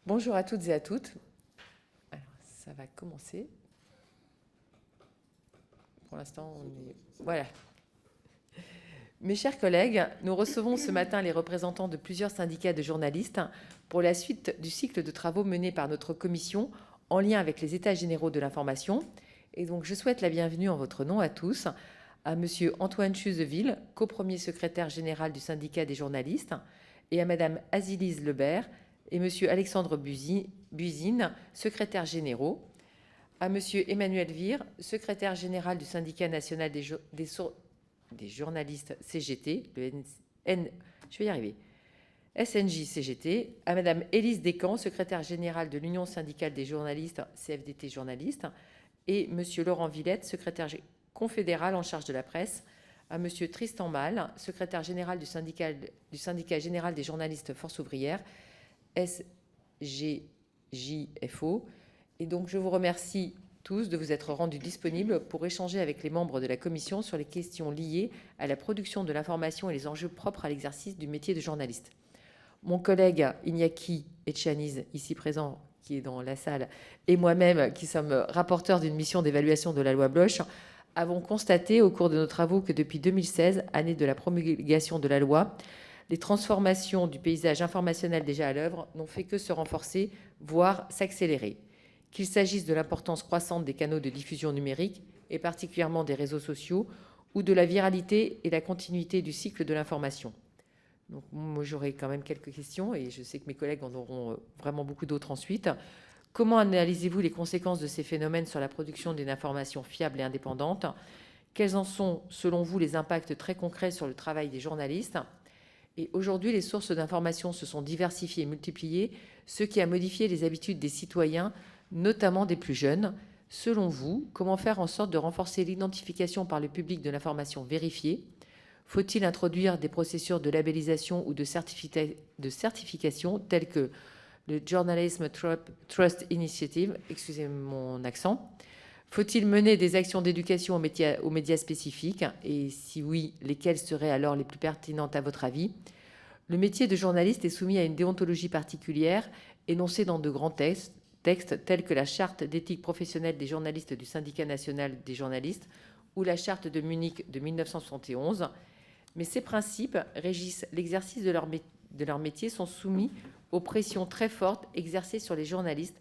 Bonjour à toutes et à toutes. Alors, ça va commencer. Pour l'instant, on est... Voilà. Mes chers collègues, nous recevons ce matin les représentants de plusieurs syndicats de journalistes pour la suite du cycle de travaux menés par notre commission en lien avec les États généraux de l'information. Et donc, je souhaite la bienvenue en votre nom à tous à Monsieur Antoine Chuseville, copremier secrétaire général du syndicat des journalistes, et à Madame Azilise Lebert et Monsieur Alexandre Buzine, secrétaire généraux, à Monsieur Emmanuel Vire, secrétaire général du syndicat national des journalistes CGT, je vais y arriver, SNJ-CGT, à Madame Élise Descamps, secrétaire générale de l'Union syndicale des journalistes, CFDT journalistes, et Monsieur Laurent Villette, secrétaire confédéral en charge de la presse, à Monsieur Tristan Mal, secrétaire général du syndicat général des journalistes Force ouvrière, SGJFO. Et donc, je vous remercie tous de vous être rendus disponibles pour échanger avec les membres de la commission sur les questions liées à la production de l'information et les enjeux propres à l'exercice du métier de journaliste. Mon collègue Iñaki Etchaniz, ici présent, qui est dans la salle, et moi-même, qui sommes rapporteurs d'une mission d'évaluation de la loi Bloch, avons constaté au cours de nos travaux que depuis 2016, année de la promulgation de la loi, les transformations du paysage informationnel déjà à l'œuvre n'ont fait que se renforcer, voire s'accélérer. Qu'il s'agisse de l'importance croissante des canaux de diffusion numérique, et particulièrement des réseaux sociaux, ou de la viralité et la continuité du cycle de l'information. Donc, moi, j'aurai quand même quelques questions, et je sais que mes collègues en auront vraiment beaucoup d'autres ensuite. Comment analysez-vous les conséquences de ces phénomènes sur la production d'une information fiable et indépendante? Quels en sont, selon vous, les impacts très concrets sur le travail des journalistes? Et aujourd'hui, les sources d'information se sont diversifiées et multipliées, ce qui a modifié les habitudes des citoyens, notamment des plus jeunes. Selon vous, comment faire en sorte de renforcer l'identification par le public de l'information vérifiée? Faut-il introduire des processus de labellisation ou de certification tels que le Journalism Trust Initiative, excusez mon accent? Faut-il mener des actions d'éducation aux médias spécifiques? Et si oui, lesquelles seraient alors les plus pertinentes à votre avis? Le métier de journaliste est soumis à une déontologie particulière, énoncée dans de grands textes tels que la Charte d'éthique professionnelle des journalistes du Syndicat national des journalistes ou la Charte de Munich de 1971. Mais ces principes régissent l'exercice de leur métier, sont soumis aux pressions très fortes exercées sur les journalistes.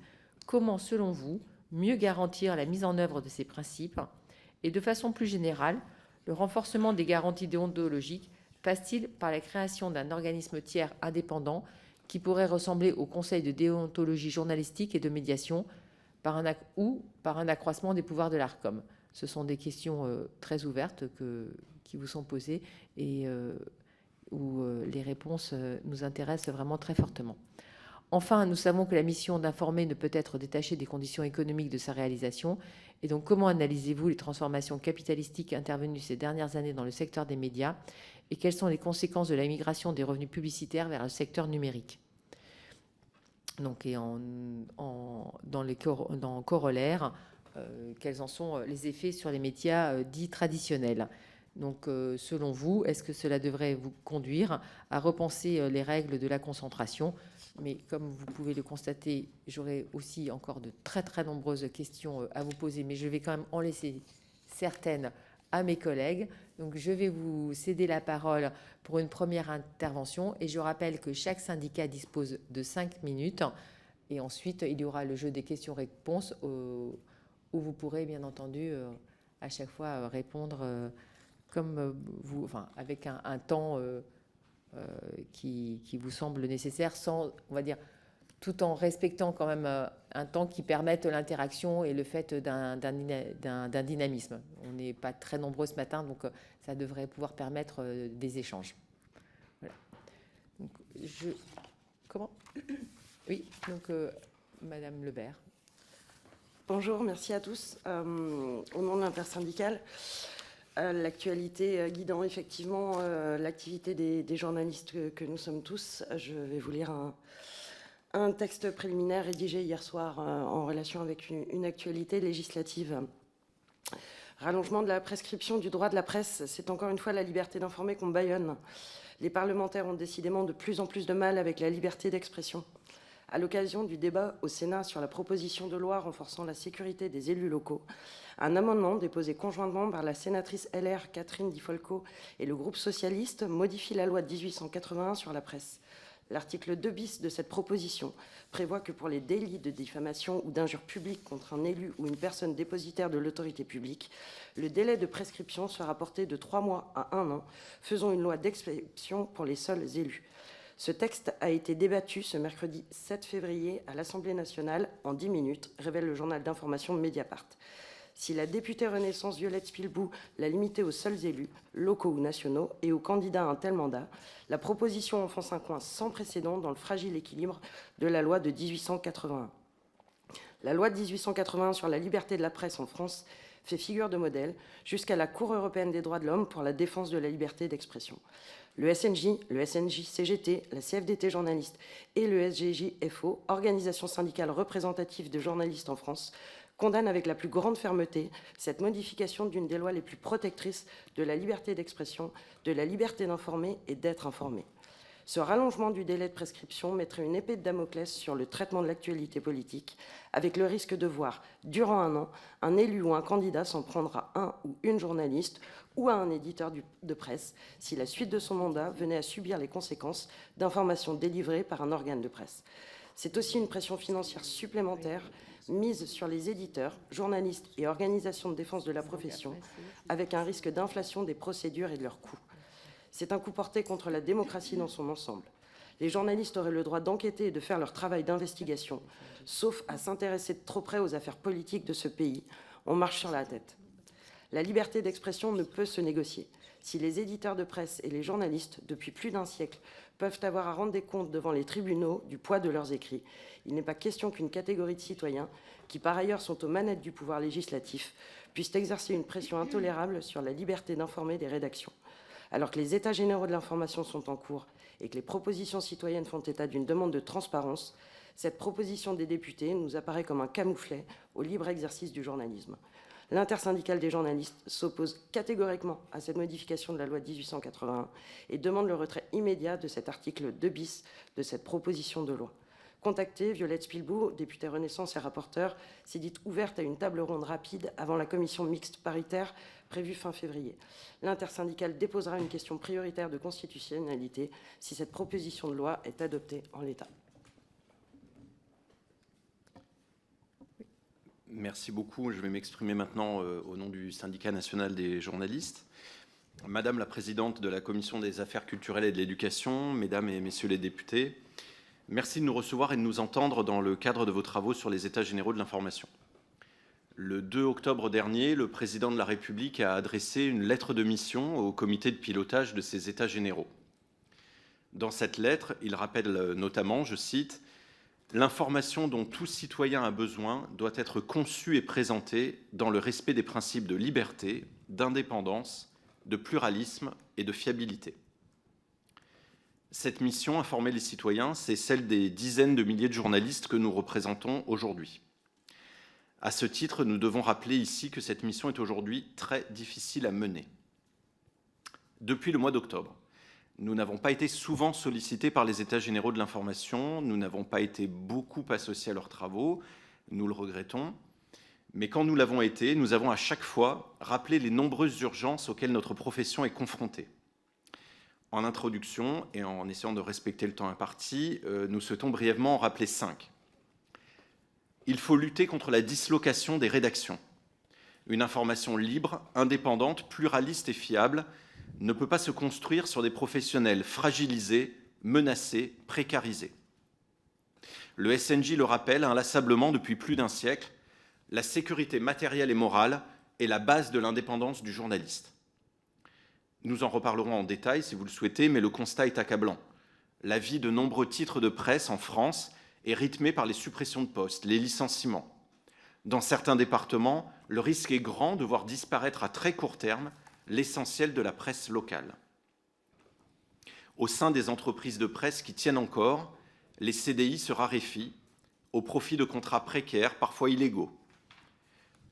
Comment, selon vous, mieux garantir la mise en œuvre de ces principes? Et de façon plus générale, le renforcement des garanties déontologiques passe-t-il par la création d'un organisme tiers indépendant qui pourrait ressembler au Conseil de déontologie journalistique et de médiation ou par un accroissement des pouvoirs de l'ARCOM? Ce sont des questions très ouvertes qui vous sont posées et où les réponses nous intéressent vraiment très fortement. Enfin, nous savons que la mission d'informer ne peut être détachée des conditions économiques de sa réalisation. Et donc, comment analysez-vous les transformations capitalistiques intervenues ces dernières années dans le secteur des médias et quelles sont les conséquences de la migration des revenus publicitaires vers le secteur numérique? Donc, et dans corollaire, quels en sont les effets sur les médias dits traditionnels? Donc, selon vous, est-ce que cela devrait vous conduire à repenser les règles de la concentration? Mais comme vous pouvez le constater, j'aurai aussi encore de très très nombreuses questions à vous poser, mais je vais quand même en laisser certaines à mes collègues. Donc, je vais vous céder la parole pour une première intervention et je rappelle que chaque syndicat dispose de 5 minutes et ensuite il y aura le jeu des questions-réponses où vous pourrez bien entendu à chaque fois répondre comme vous, enfin avec un temps qui vous semble nécessaire, sans, on va dire, tout en respectant quand même un temps qui permette l'interaction et le fait d'un dynamisme. On n'est pas très nombreux ce matin, donc ça devrait pouvoir permettre des échanges. Voilà. Donc, comment? Oui, donc Madame Lebert. Bonjour, merci à tous. Au nom de l'intersyndicale, l'actualité guidant effectivement l'activité des journalistes que nous sommes tous, je vais vous lire un texte préliminaire rédigé hier soir en relation avec une actualité législative. Rallongement de la prescription du droit de la presse, c'est encore une fois la liberté d'informer qu'on bâillonne. Les parlementaires ont décidément de plus en plus de mal avec la liberté d'expression. À l'occasion du débat au Sénat sur la proposition de loi renforçant la sécurité des élus locaux, un amendement déposé conjointement par la sénatrice LR Catherine Di Folco et le groupe socialiste modifie la loi de 1881 sur la presse. L'article 2 bis de cette proposition prévoit que pour les délits de diffamation ou d'injure publique contre un élu ou une personne dépositaire de l'autorité publique, le délai de prescription sera porté de 3 mois à 1 an, faisant une loi d'exception pour les seuls élus. Ce texte a été débattu ce mercredi 7 février à l'Assemblée nationale en 10 minutes, révèle le journal d'information Mediapart. Si la députée Renaissance Violette Spilbou l'a limité aux seuls élus, locaux ou nationaux, et aux candidats à un tel mandat, la proposition enfonce un coin sans précédent dans le fragile équilibre de la loi de 1881. La loi de 1881 sur la liberté de la presse en France fait figure de modèle jusqu'à la Cour européenne des droits de l'homme pour la défense de la liberté d'expression. Le SNJ, le SNJ-CGT, la CFDT journalistes et le SGJ-FO, organisation syndicale représentative de journalistes en France, condamnent avec la plus grande fermeté cette modification d'une des lois les plus protectrices de la liberté d'expression, de la liberté d'informer et d'être informé. Ce rallongement du délai de prescription mettrait une épée de Damoclès sur le traitement de l'actualité politique, avec le risque de voir, durant 1 an, un élu ou un candidat s'en prendre à un ou une journaliste ou à un éditeur de presse, si la suite de son mandat venait à subir les conséquences d'informations délivrées par un organe de presse. C'est aussi une pression financière supplémentaire mise sur les éditeurs, journalistes et organisations de défense de la profession, avec un risque d'inflation des procédures et de leurs coûts. C'est un coup porté contre la démocratie dans son ensemble. Les journalistes auraient le droit d'enquêter et de faire leur travail d'investigation, sauf à s'intéresser de trop près aux affaires politiques de ce pays. On marche sur la tête. La liberté d'expression ne peut se négocier. Si les éditeurs de presse et les journalistes, depuis plus d'1 siècle, peuvent avoir à rendre des comptes devant les tribunaux du poids de leurs écrits, il n'est pas question qu'une catégorie de citoyens, qui par ailleurs sont aux manettes du pouvoir législatif, puissent exercer une pression intolérable sur la liberté d'informer des rédactions. Alors que les états généraux de l'information sont en cours et que les propositions citoyennes font état d'une demande de transparence, cette proposition des députés nous apparaît comme un camouflet au libre exercice du journalisme. L'intersyndicale des journalistes s'oppose catégoriquement à cette modification de la loi de 1881 et demande le retrait immédiat de cet article 2 bis de cette proposition de loi. Contactée, Violette Spilbou, députée Renaissance et rapporteure, s'est dite ouverte à une table ronde rapide avant la commission mixte paritaire prévue fin février. L'intersyndicale déposera une question prioritaire de constitutionnalité si cette proposition de loi est adoptée en l'état. Merci beaucoup. Je vais m'exprimer maintenant au nom du syndicat national des journalistes. Madame la présidente de la commission des affaires culturelles et de l'éducation, mesdames et messieurs les députés, merci de nous recevoir et de nous entendre dans le cadre de vos travaux sur les états généraux de l'information. Le 2 octobre dernier, le président de la République a adressé une lettre de mission au comité de pilotage de ces états généraux. Dans cette lettre, il rappelle notamment, je cite, « L'information dont tout citoyen a besoin doit être conçue et présentée dans le respect des principes de liberté, d'indépendance, de pluralisme et de fiabilité. » Cette mission, informer les citoyens, c'est celle des dizaines de milliers de journalistes que nous représentons aujourd'hui. À ce titre, nous devons rappeler ici que cette mission est aujourd'hui très difficile à mener. Depuis le mois d'octobre, nous n'avons pas été souvent sollicités par les États généraux de l'information, nous n'avons pas été beaucoup associés à leurs travaux, nous le regrettons, mais quand nous l'avons été, nous avons à chaque fois rappelé les nombreuses urgences auxquelles notre profession est confrontée. En introduction, et en essayant de respecter le temps imparti, nous souhaitons brièvement en rappeler 5. Il faut lutter contre la dislocation des rédactions. Une information libre, indépendante, pluraliste et fiable ne peut pas se construire sur des professionnels fragilisés, menacés, précarisés. Le SNJ le rappelle inlassablement depuis plus d'1 siècle, la sécurité matérielle et morale est la base de l'indépendance du journaliste. Nous en reparlerons en détail si vous le souhaitez, mais le constat est accablant. La vie de nombreux titres de presse en France est rythmée par les suppressions de postes, les licenciements. Dans certains départements, le risque est grand de voir disparaître à très court terme l'essentiel de la presse locale. Au sein des entreprises de presse qui tiennent encore, les CDI se raréfient au profit de contrats précaires, parfois illégaux.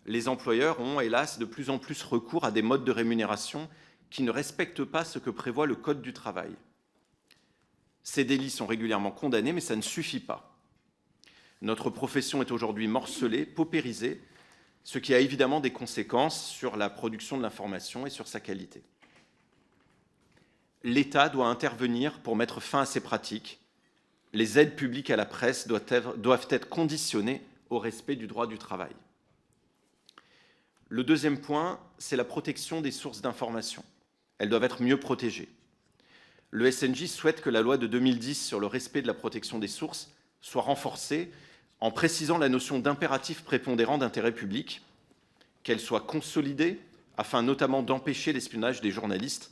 Les employeurs ont, hélas, de plus en plus recours à des modes de rémunération qui ne respectent pas ce que prévoit le Code du travail. Ces délits sont régulièrement condamnés, mais ça ne suffit pas. Notre profession est aujourd'hui morcelée, paupérisée, ce qui a évidemment des conséquences sur la production de l'information et sur sa qualité. L'État doit intervenir pour mettre fin à ces pratiques. Les aides publiques à la presse doivent être conditionnées au respect du droit du travail. Le deuxième point, c'est la protection des sources d'information. Elles doivent être mieux protégées. Le SNJ souhaite que la loi de 2010 sur le respect de la protection des sources soit renforcée en précisant la notion d'impératif prépondérant d'intérêt public, qu'elle soit consolidée afin notamment d'empêcher l'espionnage des journalistes,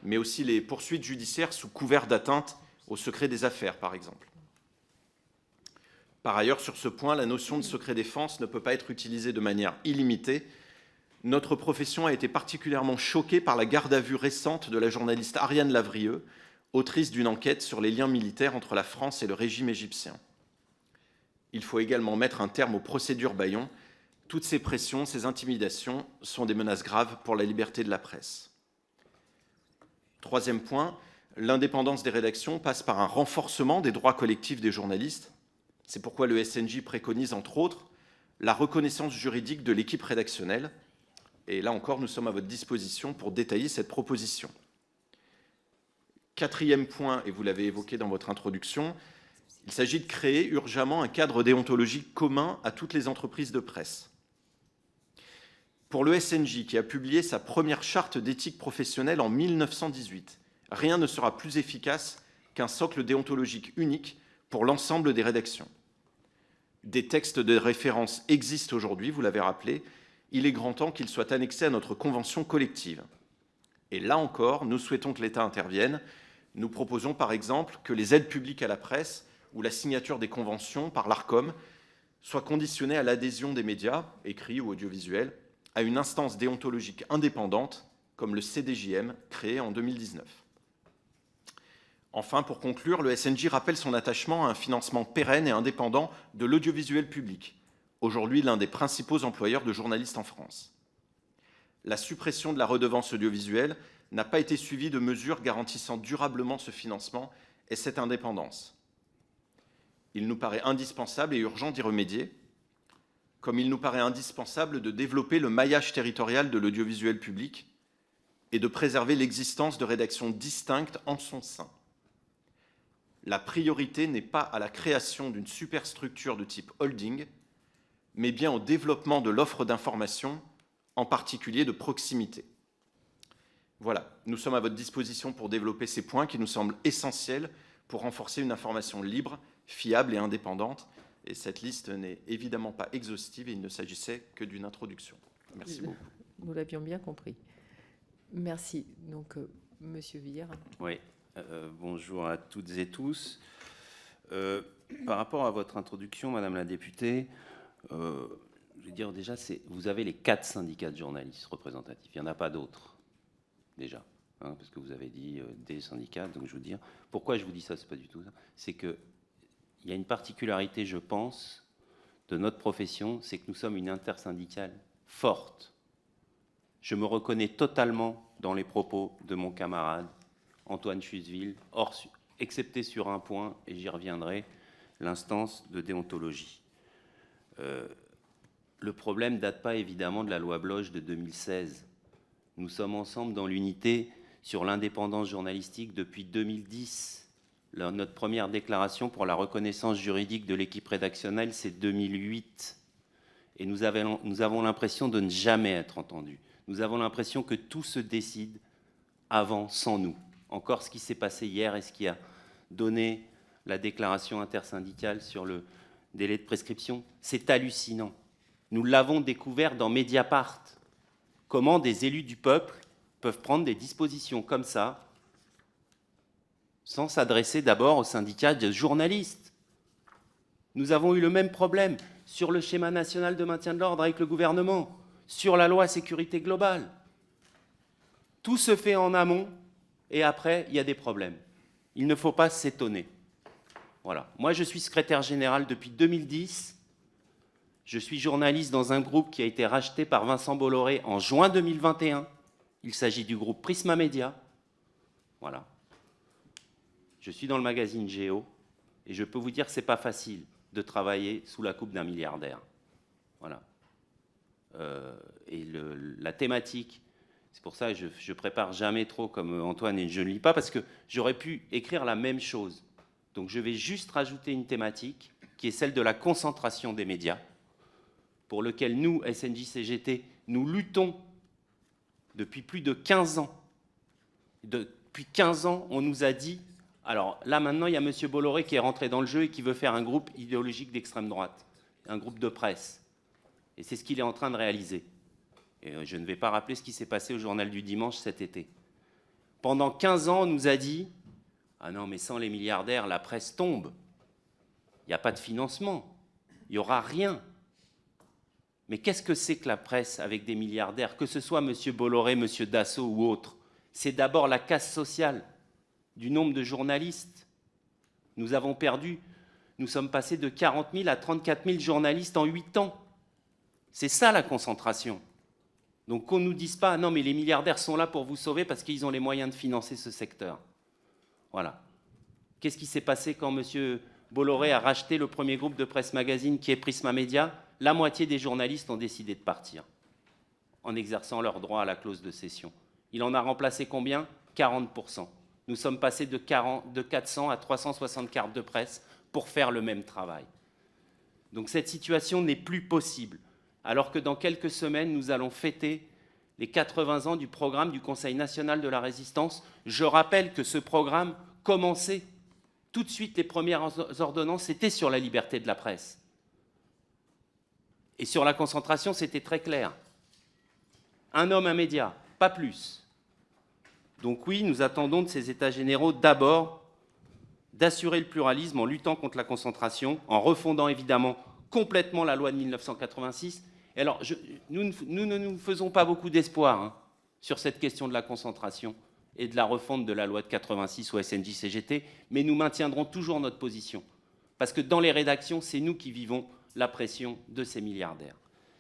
mais aussi les poursuites judiciaires sous couvert d'atteinte au secret des affaires, par exemple. Par ailleurs, sur ce point, la notion de secret défense ne peut pas être utilisée de manière illimitée. Notre profession a été particulièrement choquée par la garde à vue récente de la journaliste Ariane Lavrieux, autrice d'une enquête sur les liens militaires entre la France et le régime égyptien. Il faut également mettre un terme aux procédures bâillons. Toutes ces pressions, ces intimidations sont des menaces graves pour la liberté de la presse. Troisième point, l'indépendance des rédactions passe par un renforcement des droits collectifs des journalistes. C'est pourquoi le SNJ préconise, entre autres, la reconnaissance juridique de l'équipe rédactionnelle. Et là encore, nous sommes à votre disposition pour détailler cette proposition. Quatrième point, et vous l'avez évoqué dans votre introduction, il s'agit de créer urgemment un cadre déontologique commun à toutes les entreprises de presse. Pour le SNJ, qui a publié sa première charte d'éthique professionnelle en 1918, rien ne sera plus efficace qu'un socle déontologique unique pour l'ensemble des rédactions. Des textes de référence existent aujourd'hui, vous l'avez rappelé. Il est grand temps qu'ils soient annexés à notre convention collective. Et là encore, nous souhaitons que l'État intervienne. Nous proposons par exemple que les aides publiques à la presse ou la signature des conventions par l'ARCOM soient conditionnées à l'adhésion des médias, écrits ou audiovisuels, à une instance déontologique indépendante, comme le CDJM, créé en 2019. Enfin, pour conclure, le SNJ rappelle son attachement à un financement pérenne et indépendant de l'audiovisuel public, aujourd'hui l'un des principaux employeurs de journalistes en France. La suppression de la redevance audiovisuelle n'a pas été suivie de mesures garantissant durablement ce financement et cette indépendance. Il nous paraît indispensable et urgent d'y remédier, comme il nous paraît indispensable de développer le maillage territorial de l'audiovisuel public et de préserver l'existence de rédactions distinctes en son sein. La priorité n'est pas à la création d'une superstructure de type holding, mais bien au développement de l'offre d'information, en particulier de proximité. Voilà, nous sommes à votre disposition pour développer ces points qui nous semblent essentiels pour renforcer une information libre, fiable et indépendante. Et cette liste n'est évidemment pas exhaustive et il ne s'agissait que d'une introduction. Merci beaucoup. Nous l'avions bien compris. Merci. Donc, Monsieur Villers. Oui, bonjour à toutes et tous. Par rapport à votre introduction, Madame la députée, je veux dire déjà, vous avez les 4 syndicats de journalistes représentatifs. Il n'y en a pas d'autres, déjà, hein, parce que vous avez dit des syndicats. Donc je veux dire, pourquoi je vous dis ça, c'est pas du tout ça. C'est qu'il y a une particularité, je pense, de notre profession, c'est que nous sommes une intersyndicale forte. Je me reconnais totalement dans les propos de mon camarade Antoine Chuseville, excepté sur un point, et j'y reviendrai, l'instance de déontologie. Le problème ne date pas évidemment de la loi Bloch de 2016. Nous sommes ensemble dans l'unité sur l'indépendance journalistique depuis 2010. Notre première déclaration pour la reconnaissance juridique de l'équipe rédactionnelle, c'est 2008. Et nous avons l'impression de ne jamais être entendus. Nous avons l'impression que tout se décide avant, sans nous. Encore ce qui s'est passé hier et ce qui a donné la déclaration intersyndicale sur le délai de prescription, c'est hallucinant. Nous l'avons découvert dans Mediapart. Comment des élus du peuple peuvent prendre des dispositions comme ça sans s'adresser d'abord aux syndicats de journalistes. Nous avons eu le même problème sur le schéma national de maintien de l'ordre avec le gouvernement, sur la loi sécurité globale. Tout se fait en amont et après, il y a des problèmes. Il ne faut pas s'étonner. Voilà. Moi, je suis secrétaire général depuis 2010. Je suis journaliste dans un groupe qui a été racheté par Vincent Bolloré en juin 2021. Il s'agit du groupe Prisma Media. Voilà. Je suis dans le magazine Géo et je peux vous dire que ce n'est pas facile. de travailler sous la coupe d'un milliardaire. Voilà. Et la thématique, c'est pour ça que je prépare jamais trop comme Antoine et je ne lis pas, parce que j'aurais pu écrire la même chose. Donc je vais juste rajouter une thématique qui est celle de la concentration des médias, pour lequel nous, SNJ-CGT, nous luttons depuis plus de 15 ans. Depuis 15 ans, on nous a dit... Alors là, maintenant, il y a M. Bolloré qui est rentré dans le jeu et qui veut faire un groupe idéologique d'extrême droite, un groupe de presse. Et c'est ce qu'il est en train de réaliser. Et je ne vais pas rappeler ce qui s'est passé au Journal du Dimanche cet été. Pendant 15 ans, on nous a dit « Ah non, mais sans les milliardaires, la presse tombe. Il n'y a pas de financement. Il n'y aura rien. » Mais qu'est-ce que c'est que la presse avec des milliardaires, que ce soit M. Bolloré, M. Dassault ou autre? C'est d'abord la casse sociale du nombre de journalistes. Nous avons perdu, nous sommes passés de 40 000 à 34 000 journalistes en 8 ans. C'est ça la concentration. Donc qu'on ne nous dise pas, non mais les milliardaires sont là pour vous sauver parce qu'ils ont les moyens de financer ce secteur. Voilà. Qu'est-ce qui s'est passé quand M. Bolloré a racheté le premier groupe de presse magazine qui est Prisma Media? La moitié des journalistes ont décidé de partir en exerçant leur droit à la clause de cession. Il en a remplacé combien? 40%. Nous sommes passés de 400 à 360 cartes de presse pour faire le même travail. Donc cette situation n'est plus possible, alors que dans quelques semaines, nous allons fêter les 80 ans du programme du Conseil national de la résistance. Je rappelle que ce programme commençait tout de suite, les premières ordonnances, c'était sur la liberté de la presse. Et sur la concentration, c'était très clair. Un homme, un média, pas plus. Donc oui, nous attendons de ces États généraux d'abord d'assurer le pluralisme en luttant contre la concentration, en refondant évidemment complètement la loi de 1986. Et alors, nous ne nous faisons pas beaucoup d'espoir sur cette question de la concentration et de la refonte de la loi de 86 au SNJ-CGT, mais nous maintiendrons toujours notre position. Parce que dans les rédactions, c'est nous qui vivons la pression de ces milliardaires.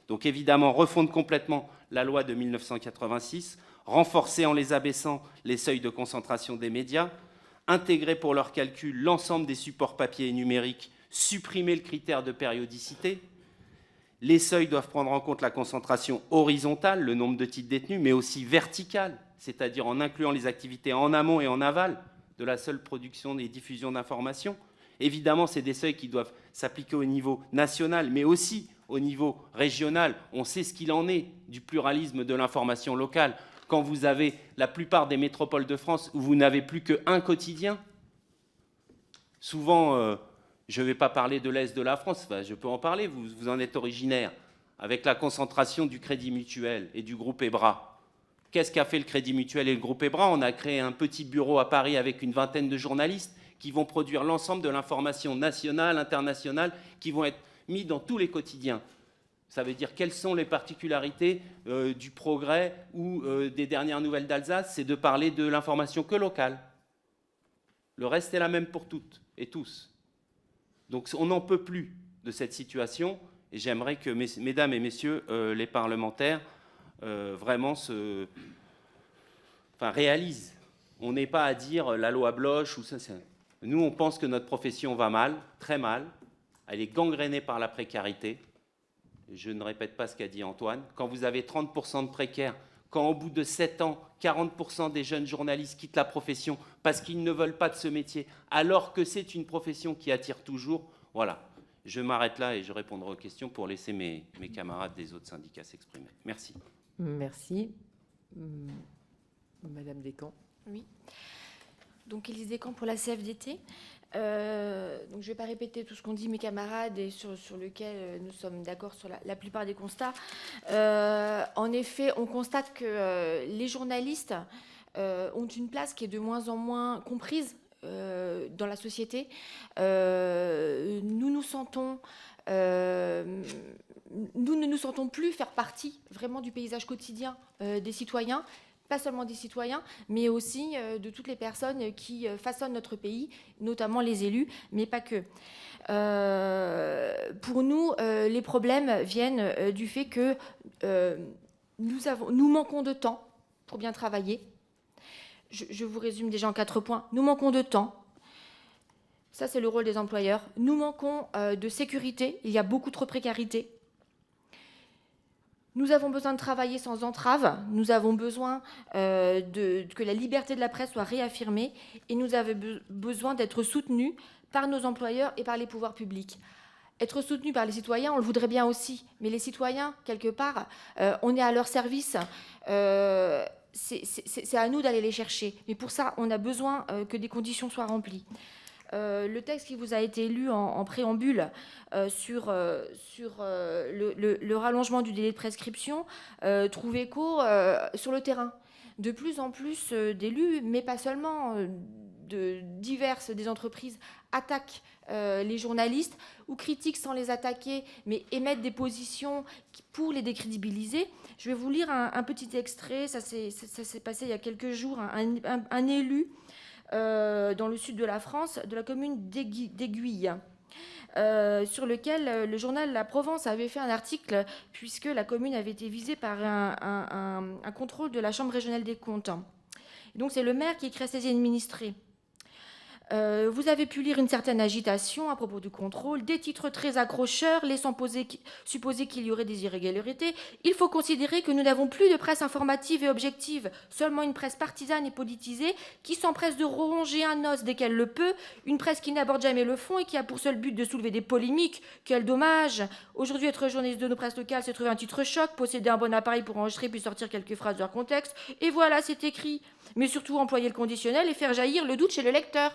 Donc évidemment, refondre complètement la loi de 1986, renforcer en les abaissant les seuils de concentration des médias, intégrer pour leur calcul l'ensemble des supports papier et numériques, supprimer le critère de périodicité. Les seuils doivent prendre en compte la concentration horizontale, le nombre de titres détenus, mais aussi verticale, c'est-à-dire en incluant les activités en amont et en aval de la seule production et diffusion d'informations. Évidemment, c'est des seuils qui doivent s'appliquer au niveau national, mais aussi au niveau régional. On sait ce qu'il en est du pluralisme de l'information locale. Quand vous avez la plupart des métropoles de France où vous n'avez plus qu'un quotidien, souvent, je ne vais pas parler de l'Est de la France, enfin, je peux en parler, vous en êtes originaire, avec la concentration du Crédit Mutuel et du groupe EBRA. Qu'est-ce qu'a fait le Crédit Mutuel et le groupe EBRA? On a créé un petit bureau à Paris avec une vingtaine de journalistes qui vont produire l'ensemble de l'information nationale, internationale, qui vont être mis dans tous les quotidiens. Ça veut dire quelles sont les particularités du Progrès ou des dernières nouvelles d'Alsace? C'est de parler de l'information que locale. Le reste est la même pour toutes et tous. Donc on n'en peut plus de cette situation et j'aimerais que mesdames et messieurs les parlementaires vraiment réalisent. On n'est pas à dire la loi Bloch ou ça. Nous, on pense que notre profession va mal, très mal. Elle est gangrénée par la précarité. Je ne répète pas ce qu'a dit Antoine. Quand vous avez 30% de précaires, quand au bout de 7 ans, 40% des jeunes journalistes quittent la profession parce qu'ils ne veulent pas de ce métier, alors que c'est une profession qui attire toujours, voilà. Je m'arrête là et je répondrai aux questions pour laisser mes camarades des autres syndicats s'exprimer. Merci. Merci. Madame Descamps. Oui. Donc, Élise Descamps pour la CFDT. Donc, je ne vais pas répéter tout ce qu'ont dit mes camarades et sur lequel nous sommes d'accord sur la plupart des constats. En effet, on constate que les journalistes ont une place qui est de moins en moins comprise dans la société. Nous ne nous sentons plus faire partie vraiment du paysage quotidien des citoyens. Pas seulement des citoyens, mais aussi de toutes les personnes qui façonnent notre pays, notamment les élus, mais pas que. Pour nous, les problèmes viennent du fait que nous manquons de temps pour bien travailler. Je vous résume déjà en 4 points. Nous manquons de temps. Ça, c'est le rôle des employeurs. Nous manquons de sécurité. Il y a beaucoup trop de précarité. Nous avons besoin de travailler sans entrave. Nous avons besoin que la liberté de la presse soit réaffirmée. Et nous avons besoin d'être soutenus par nos employeurs et par les pouvoirs publics. Être soutenus par les citoyens, on le voudrait bien aussi. Mais les citoyens, quelque part, on est à leur service. C'est à nous d'aller les chercher. Mais pour ça, on a besoin que des conditions soient remplies. Le texte qui vous a été lu en préambule sur le rallongement du délai de prescription trouve écho sur le terrain. De plus en plus d'élus, mais pas seulement, des entreprises attaquent les journalistes ou critiquent sans les attaquer, mais émettent des positions pour les décrédibiliser. Je vais vous lire un petit extrait, ça s'est passé il y a quelques jours, un élu dans le sud de la France, de la commune d'Aiguille, sur lequel le journal La Provence avait fait un article, puisque la commune avait été visée par un contrôle de la Chambre régionale des comptes. Et donc c'est le maire qui écrit à ses administrés. Vous avez pu lire une certaine agitation à propos du contrôle, des titres très accrocheurs laissant supposer qu'il y aurait des irrégularités. Il faut considérer que nous n'avons plus de presse informative et objective, seulement une presse partisane et politisée qui s'empresse de ronger un os dès qu'elle le peut, une presse qui n'aborde jamais le fond et qui a pour seul but de soulever des polémiques. Quel dommage! Aujourd'hui, être journaliste de nos presses locales, c'est trouver un titre choc, posséder un bon appareil pour enregistrer puis sortir quelques phrases de leur contexte. Et voilà, c'est écrit. Mais surtout, employer le conditionnel et faire jaillir le doute chez le lecteur.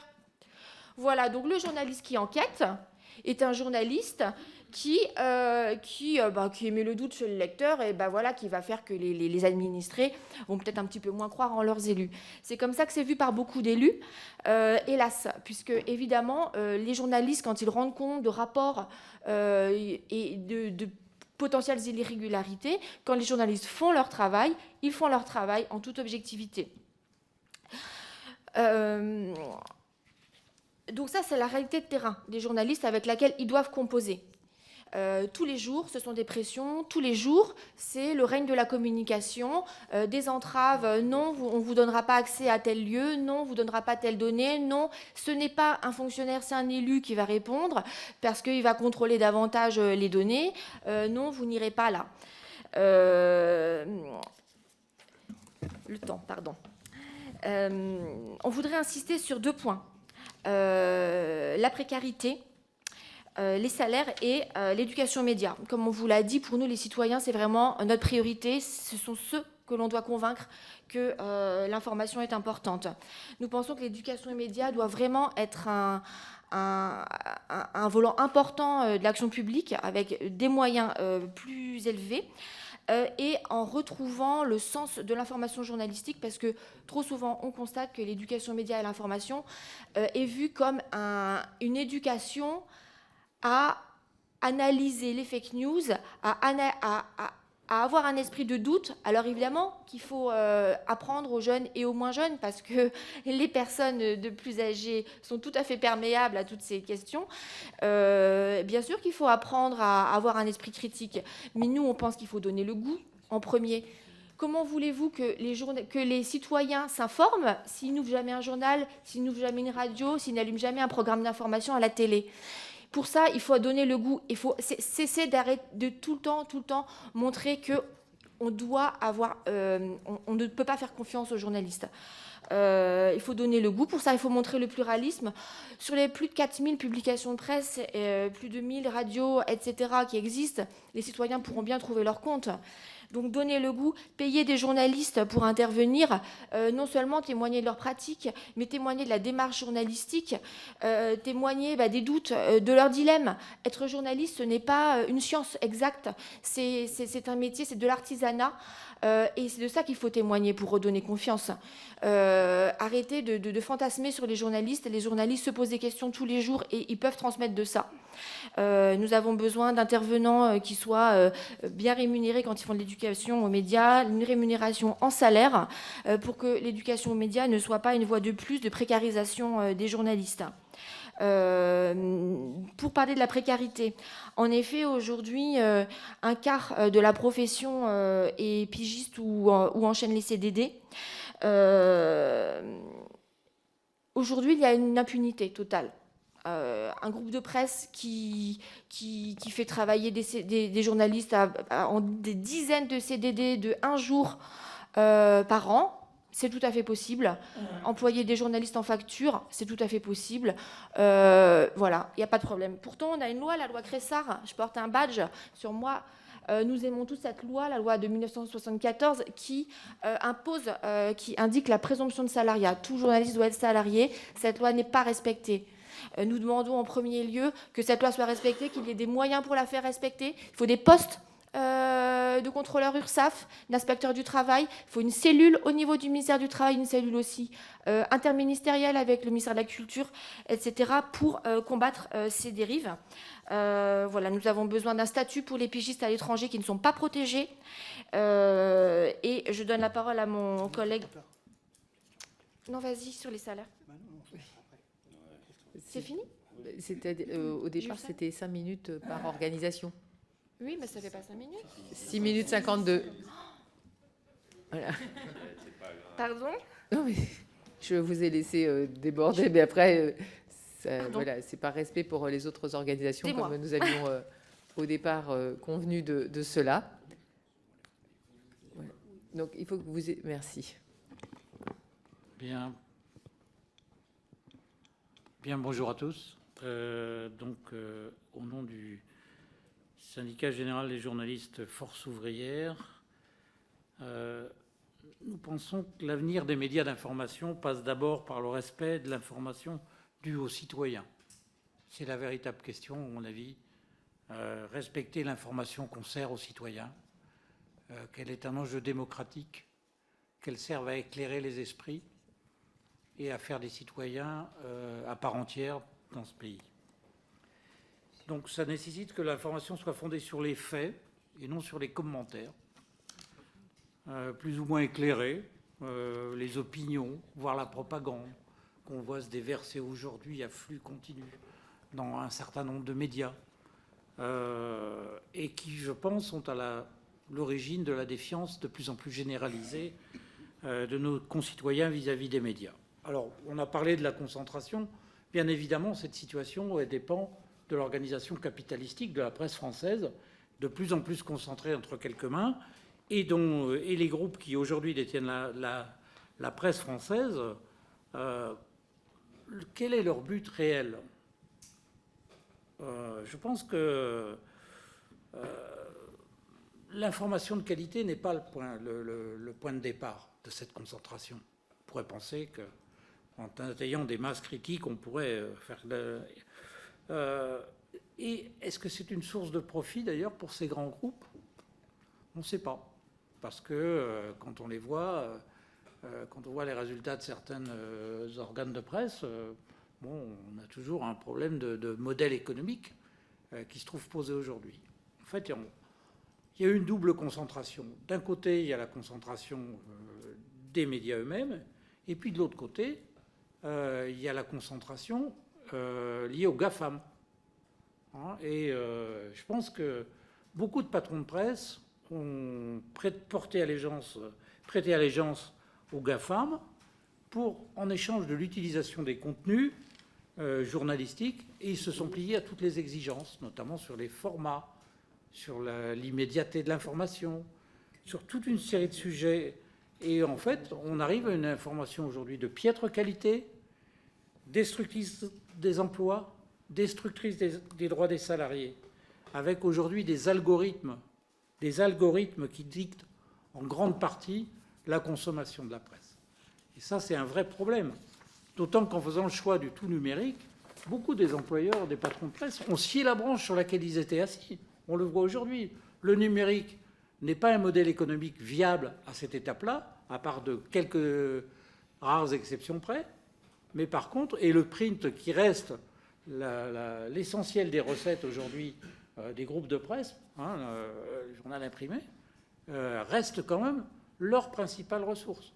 Voilà, donc le journaliste qui enquête est un journaliste qui émet le doute chez le lecteur et voilà, qui va faire que les administrés vont peut-être un petit peu moins croire en leurs élus. C'est comme ça que c'est vu par beaucoup d'élus, hélas, puisque évidemment, les journalistes, quand ils rendent compte de rapports et de potentielles irrégularités, quand les journalistes font leur travail, ils font leur travail en toute objectivité. Donc ça, c'est la réalité de terrain des journalistes avec laquelle ils doivent composer. Tous les jours, ce sont des pressions. Tous les jours, c'est le règne de la communication, des entraves. Non, on ne vous donnera pas accès à tel lieu. Non, on ne vous donnera pas telle donnée. Non, ce n'est pas un fonctionnaire, c'est un élu qui va répondre parce qu'il va contrôler davantage les données. Non, vous n'irez pas là. Le temps, pardon. On voudrait insister sur 2 points. La précarité, les salaires et l'éducation aux médias. Comme on vous l'a dit, pour nous les citoyens, c'est vraiment notre priorité. Ce sont ceux que l'on doit convaincre que l'information est importante. Nous pensons que l'éducation aux médias doit vraiment être un volant important de l'action publique avec des moyens plus élevés. Et en retrouvant le sens de l'information journalistique, parce que trop souvent, on constate que l'éducation aux médias et l'information est vue comme une éducation à analyser les fake news, à avoir un esprit de doute. Alors évidemment qu'il faut apprendre aux jeunes et aux moins jeunes, parce que les personnes de plus âgées sont tout à fait perméables à toutes ces questions. Bien sûr qu'il faut apprendre à avoir un esprit critique, mais nous on pense qu'il faut donner le goût en premier. Comment voulez-vous que les citoyens s'informent s'ils n'ouvrent jamais un journal, s'ils n'ouvrent jamais une radio, s'ils n'allument jamais un programme d'information à la télé ? Pour ça, il faut donner le goût. Il faut cesser de tout le temps montrer qu'on doit avoir... on ne peut pas faire confiance aux journalistes. Il faut donner le goût. Pour ça, il faut montrer le pluralisme. Sur les plus de 4000 publications de presse, plus de 1000 radios, etc., qui existent, les citoyens pourront bien trouver leur compte. Donc donner le goût, payer des journalistes pour intervenir, non seulement témoigner de leur pratique, mais témoigner de la démarche journalistique, témoigner des doutes, de leurs dilemmes. Être journaliste, ce n'est pas une science exacte, c'est un métier, c'est de l'artisanat. Et c'est de ça qu'il faut témoigner pour redonner confiance. Arrêter de fantasmer sur les journalistes. Les journalistes se posent des questions tous les jours et ils peuvent transmettre de ça. Nous avons besoin d'intervenants qui soient bien rémunérés quand ils font de l'éducation aux médias, une rémunération en salaire pour que l'éducation aux médias ne soit pas une voie de plus de précarisation des journalistes. Pour parler de la précarité, en effet, aujourd'hui, un quart de la profession est pigiste ou enchaîne les CDD. Aujourd'hui, il y a une impunité totale. un groupe de presse qui fait travailler des journalistes en des dizaines de CDD de 1 jour par an. C'est tout à fait possible. Employer des journalistes en facture, c'est tout à fait possible. Voilà, il n'y a pas de problème. Pourtant, on a une loi, la loi Cressard. Je porte un badge sur moi. Nous aimons tous cette loi, la loi de 1974, qui qui indique la présomption de salariat. Tout journaliste doit être salarié. Cette loi n'est pas respectée. Nous demandons en premier lieu que cette loi soit respectée, qu'il y ait des moyens pour la faire respecter. Il faut des postes de contrôleur URSSAF, d'inspecteur du travail. Il faut une cellule au niveau du ministère du Travail, une cellule aussi interministérielle avec le ministère de la Culture, etc., pour combattre ces dérives. Voilà, nous avons besoin d'un statut pour les pigistes à l'étranger qui ne sont pas protégés. Et je donne la parole à mon collègue. Non, vas-y, sur les salaires. C'est fini ? Au départ, c'était 5 minutes par organisation. Oui, mais ça fait pas 5 minutes. 6 minutes 52. Voilà. Pardon ? Non, mais je vous ai laissé déborder, mais après, voilà, c'est par respect pour les autres organisations, comme nous avions au départ convenu de cela. Voilà. Donc, il faut que vous... Merci. Bien, bonjour à tous. Au nom du Syndicat général des journalistes Force ouvrière, nous pensons que l'avenir des médias d'information passe d'abord par le respect de l'information due aux citoyens. C'est la véritable question, à mon avis. Respecter l'information qu'on sert aux citoyens, qu'elle est un enjeu démocratique, qu'elle serve à éclairer les esprits et à faire des citoyens à part entière dans ce pays. Donc ça nécessite que l'information soit fondée sur les faits et non sur les commentaires, plus ou moins éclairés, les opinions, voire la propagande qu'on voit se déverser aujourd'hui à flux continu dans un certain nombre de médias et qui, je pense, sont à l'origine de la défiance de plus en plus généralisée de nos concitoyens vis-à-vis des médias. Alors, on a parlé de la concentration. Bien évidemment, cette situation dépend de l'organisation capitalistique de la presse française, de plus en plus concentrée entre quelques mains, et les groupes qui aujourd'hui détiennent la presse française, quel est leur but réel ? Je pense que l'information de qualité n'est pas le point de départ de cette concentration. On pourrait penser qu'en ayant des masses critiques, on pourrait faire et est-ce que c'est une source de profit, d'ailleurs, pour ces grands groupes ? On ne sait pas. Parce que quand on les voit, quand on voit les résultats de certains organes de presse, on a toujours un problème de modèle économique qui se trouve posé aujourd'hui. En fait, il y a une double concentration. D'un côté, il y a la concentration des médias eux-mêmes, et puis de l'autre côté, il y a la concentration liée aux GAFAM. Je pense que beaucoup de patrons de presse ont prêté allégeance aux GAFAM en échange de l'utilisation des contenus journalistiques, et ils se sont pliés à toutes les exigences, notamment sur les formats, sur l'immédiateté de l'information, sur toute une série de sujets. Et en fait, on arrive à une information aujourd'hui de piètre qualité, destructrice des emplois, destructrice des droits des salariés, avec aujourd'hui des algorithmes qui dictent en grande partie la consommation de la presse. Et ça, c'est un vrai problème. D'autant qu'en faisant le choix du tout numérique, beaucoup des employeurs, des patrons de presse ont scié la branche sur laquelle ils étaient assis. On le voit aujourd'hui. Le numérique n'est pas un modèle économique viable à cette étape-là, à part de quelques rares exceptions près. Mais par contre, et le print qui reste l'essentiel des recettes aujourd'hui des groupes de presse, le journal imprimé, reste quand même leur principale ressource.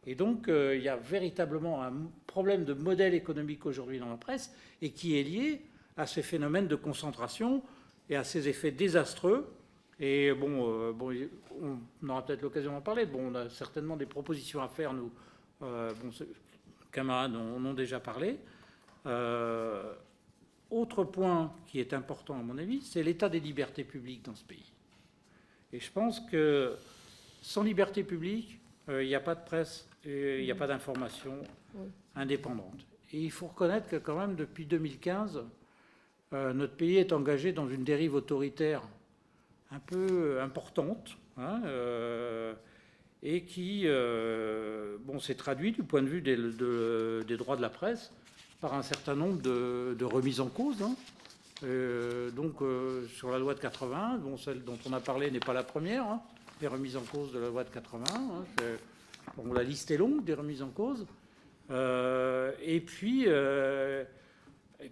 Et donc, il y a véritablement un problème de modèle économique aujourd'hui dans la presse, et qui est lié à ces phénomènes de concentration et à ces effets désastreux. Et on aura peut-être l'occasion d'en parler. On a certainement des propositions à faire, nous. Les camarades en ont déjà parlé. Autre point qui est important à mon avis, c'est l'état des libertés publiques dans ce pays. Et je pense que sans liberté publique, il n'y a pas de presse, il n'y a pas d'information indépendante. Et il faut reconnaître que quand même depuis 2015, notre pays est engagé dans une dérive autoritaire un peu importante, hein, et qui s'est traduit du point de vue des droits de la presse par un certain nombre de remises en cause. Hein. Sur la loi de 80, celle dont on a parlé n'est pas la première, hein, les remises en cause de la loi de 80. Hein, la liste est longue des remises en cause. Et puis,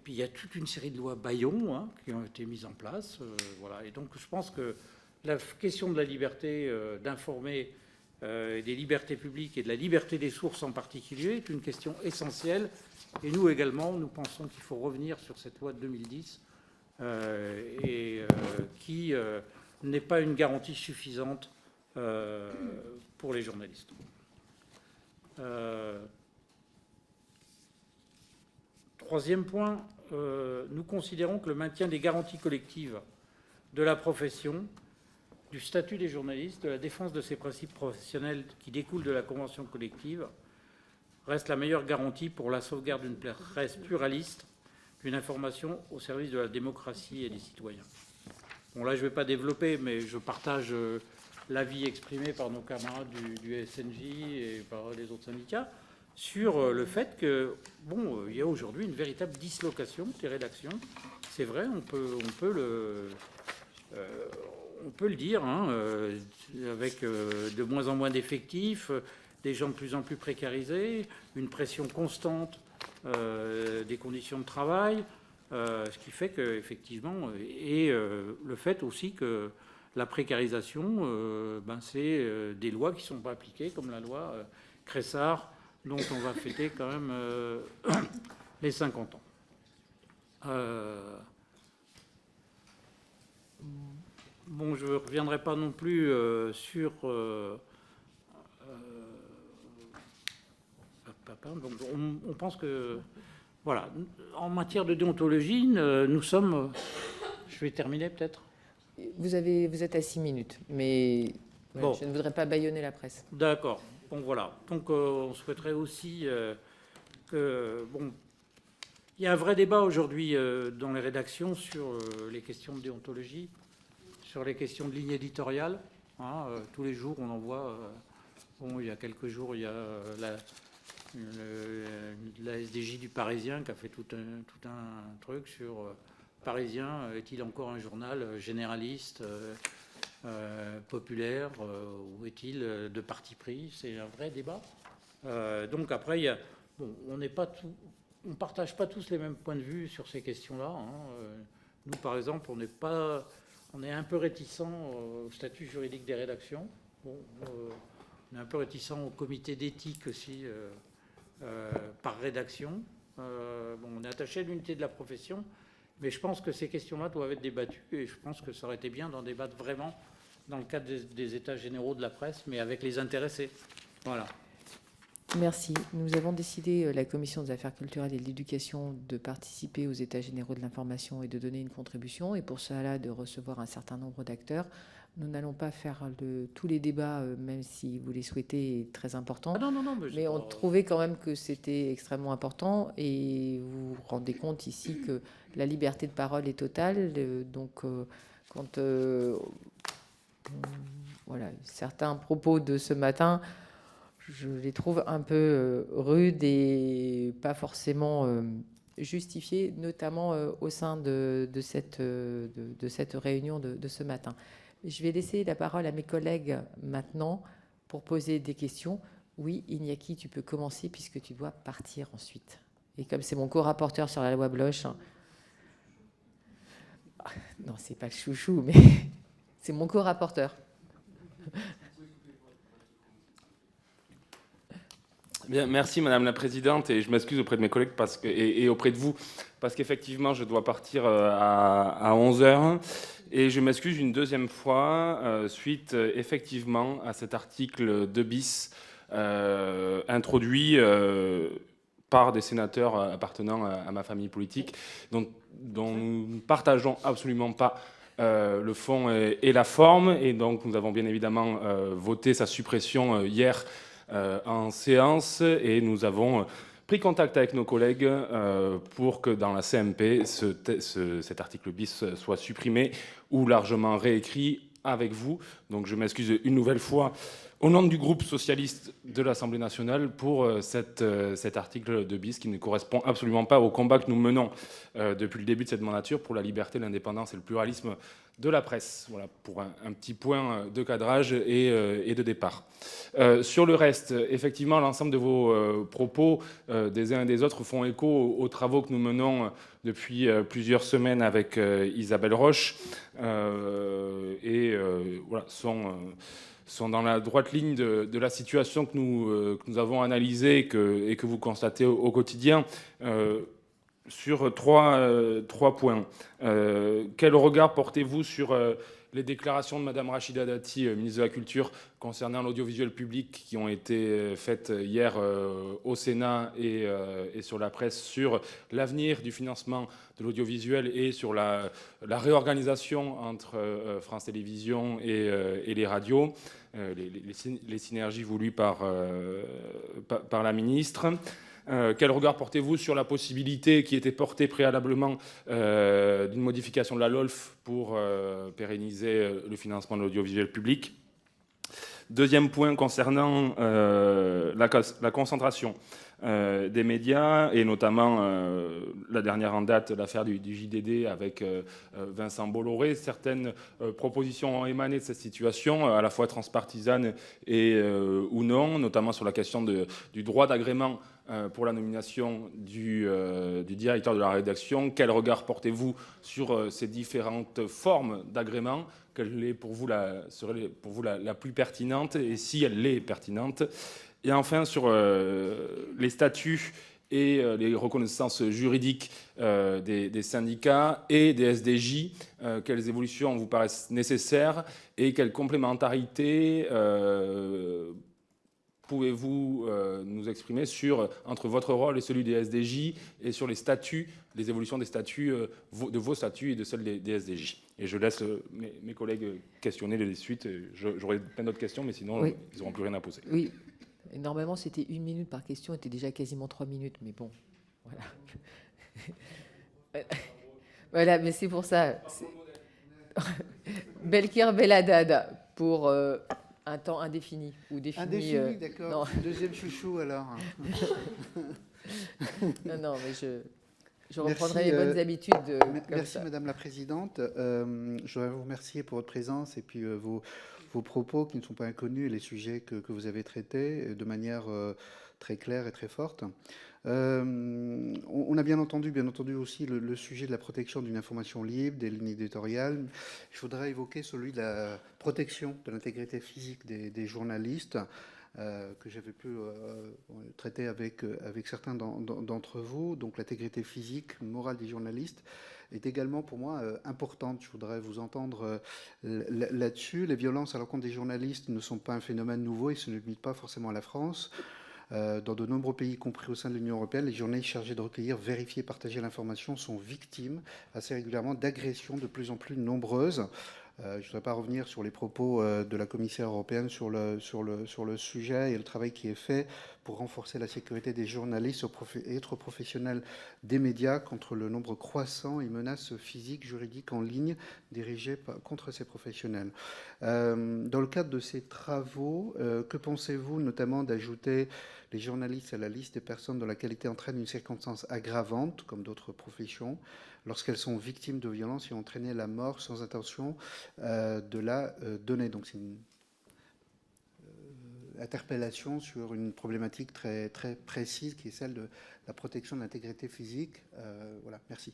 il y a toute une série de lois Bayon, hein, qui ont été mises en place. Voilà. Et donc, je pense que la question de la liberté d'informer, des libertés publiques et de la liberté des sources en particulier est une question essentielle. Et nous également, nous pensons qu'il faut revenir sur cette loi de 2010 qui n'est pas une garantie suffisante pour les journalistes. Troisième point, nous considérons que le maintien des garanties collectives de la profession, du statut des journalistes, de la défense de ces principes professionnels qui découlent de la convention collective, reste la meilleure garantie pour la sauvegarde d'une presse pluraliste, d'une information au service de la démocratie et des citoyens. Bon, là, je ne vais pas développer, mais je partage l'avis exprimé par nos camarades du SNJ et par les autres syndicats sur le fait que, il y a aujourd'hui une véritable dislocation des rédactions. C'est vrai, on peut le dire, hein, avec de moins en moins d'effectifs, des gens de plus en plus précarisés, une pression constante des conditions de travail, ce qui fait qu'effectivement, et le fait aussi que la précarisation, c'est des lois qui ne sont pas appliquées, comme la loi Cressard, dont on va fêter quand même les 50 ans. Je ne reviendrai pas non plus sur... on pense que... Voilà. En matière de déontologie, nous sommes... Je vais terminer peut-être. Vous êtes à 6 minutes, mais Bon. Je ne voudrais pas bâillonner la presse. D'accord. Bon, voilà. Donc, on souhaiterait aussi que... il y a un vrai débat aujourd'hui dans les rédactions sur les questions de déontologie, sur les questions de ligne éditoriale. Hein, tous les jours, on en voit... il y a quelques jours, il y a la SDJ du Parisien qui a fait tout un truc sur Parisien, est-il encore un journal généraliste, populaire, ou est-il de parti pris? C'est un vrai débat. Donc après, on ne partage pas tous les mêmes points de vue sur ces questions-là. Hein. Nous, par exemple, on est un peu réticents au statut juridique des rédactions. On est un peu réticents au comité d'éthique aussi par rédaction. On est attaché à l'unité de la profession, mais je pense que ces questions-là doivent être débattues et je pense que ça aurait été bien d'en débattre vraiment dans le cadre des états généraux de la presse, mais avec les intéressés. Voilà. Merci. Nous avons décidé, la Commission des affaires culturelles et de l'éducation, de participer aux états généraux de l'information et de donner une contribution, et pour cela de recevoir un certain nombre d'acteurs. Nous n'allons pas faire tous les débats, même si vous les souhaitez, très importants. Ah non, mais on trouvait quand même que c'était extrêmement important, et vous vous rendez compte ici que la liberté de parole est totale. Quand voilà, certains propos de ce matin, je les trouve un peu rudes et pas forcément justifiés, notamment au sein de cette réunion de ce matin. Je vais laisser la parole à mes collègues maintenant pour poser des questions. Oui, Iñaki, tu peux commencer puisque tu dois partir ensuite. Et comme c'est mon co-rapporteur sur la loi Bloch... Non, c'est pas le chouchou, mais c'est mon co-rapporteur. Bien, merci Madame la Présidente, et je m'excuse auprès de mes collègues et auprès de vous, parce qu'effectivement je dois partir à 11h, et je m'excuse une deuxième fois suite effectivement à cet article 2 bis introduit par des sénateurs appartenant à ma famille politique, dont nous ne partageons absolument pas le fond et la forme, et donc nous avons bien évidemment voté sa suppression hier en séance, et nous avons pris contact avec nos collègues pour que dans la CMP, cet article bis soit supprimé ou largement réécrit avec vous. Donc je m'excuse une nouvelle fois au nom du groupe socialiste de l'Assemblée nationale pour cet article de bis qui ne correspond absolument pas au combat que nous menons depuis le début de cette mandature pour la liberté, l'indépendance et le pluralisme de la presse. Voilà pour un petit point de cadrage et de départ. Sur le reste, effectivement, l'ensemble de vos propos des uns et des autres font écho aux travaux que nous menons depuis plusieurs semaines avec Isabelle Roche voilà, sont dans la droite ligne de la situation que nous avons analysée et que vous constatez au quotidien. Sur trois points. Quel regard portez-vous sur les déclarations de Mme Rachida Dati, ministre de la Culture, concernant l'audiovisuel public qui ont été faites hier au Sénat et sur la presse sur l'avenir du financement de l'audiovisuel et sur la réorganisation entre France Télévisions et les radios, les synergies voulues par la ministre. Quel regard portez-vous sur la possibilité qui était portée préalablement d'une modification de la LOLF pour pérenniser le financement de l'audiovisuel public? Deuxième point concernant la concentration des médias, et notamment la dernière en date, l'affaire du JDD avec Vincent Bolloré. Certaines propositions ont émané de cette situation, à la fois transpartisane ou non, notamment sur la question du droit d'agrément pour la nomination du directeur de la rédaction. Quel regard portez-vous sur ces différentes formes d'agrément? Quelle est serait pour vous la plus pertinente, et si elle est pertinente? Et enfin, sur les statuts et les reconnaissances juridiques des syndicats et des SDJ, quelles évolutions vous paraissent nécessaires et quelle complémentarité pouvez-vous nous exprimer entre votre rôle et celui des SDJ et sur les statuts, les évolutions des statuts, de vos statuts et de celles des SDJ? Et je laisse mes collègues questionner les suites. J'aurai plein d'autres questions, mais sinon, oui, ils n'auront plus rien à poser. Oui, et normalement, c'était 1 minute par question, était déjà quasiment 3 minutes, mais bon, voilà. Voilà, mais c'est pour ça. Belkir Belhaddad, pour un temps indéfini ou défini. Indéfini, d'accord. Deuxième chouchou, alors. Non, mais je reprendrai les bonnes habitudes. Merci, Madame la Présidente. Je voudrais vous remercier pour votre présence et puis vos propos qui ne sont pas inconnus et les sujets que vous avez traités de manière très claire et très forte. On a bien entendu aussi le sujet de la protection d'une information libre, des lignes éditoriales. Je voudrais évoquer celui de la protection de l'intégrité physique des journalistes, que j'avais pu traiter avec certains d'entre vous. Donc l'intégrité physique, morale des journalistes est également pour moi importante. Je voudrais vous entendre là-dessus. Les violences à l'encontre des journalistes ne sont pas un phénomène nouveau et se ne limitent pas forcément à la France. Dans de nombreux pays, y compris au sein de l'Union européenne, les journalistes chargés de recueillir, vérifier, partager l'information sont victimes assez régulièrement d'agressions de plus en plus nombreuses. Je ne voudrais pas revenir sur les propos de la commissaire européenne sur le sujet et le travail qui est fait pour renforcer la sécurité des journalistes et autres professionnels des médias contre le nombre croissant et menaces physiques, juridiques en ligne dirigées contre ces professionnels. Dans le cadre de ces travaux, que pensez-vous notamment d'ajouter les journalistes à la liste des personnes dont la qualité entraîne une circonstance aggravante, comme d'autres professions, lorsqu'elles sont victimes de violences et ont entraîné la mort sans intention de la donner? Donc c'est une interpellation sur une problématique très, très précise qui est celle de la protection de l'intégrité physique. Voilà, merci.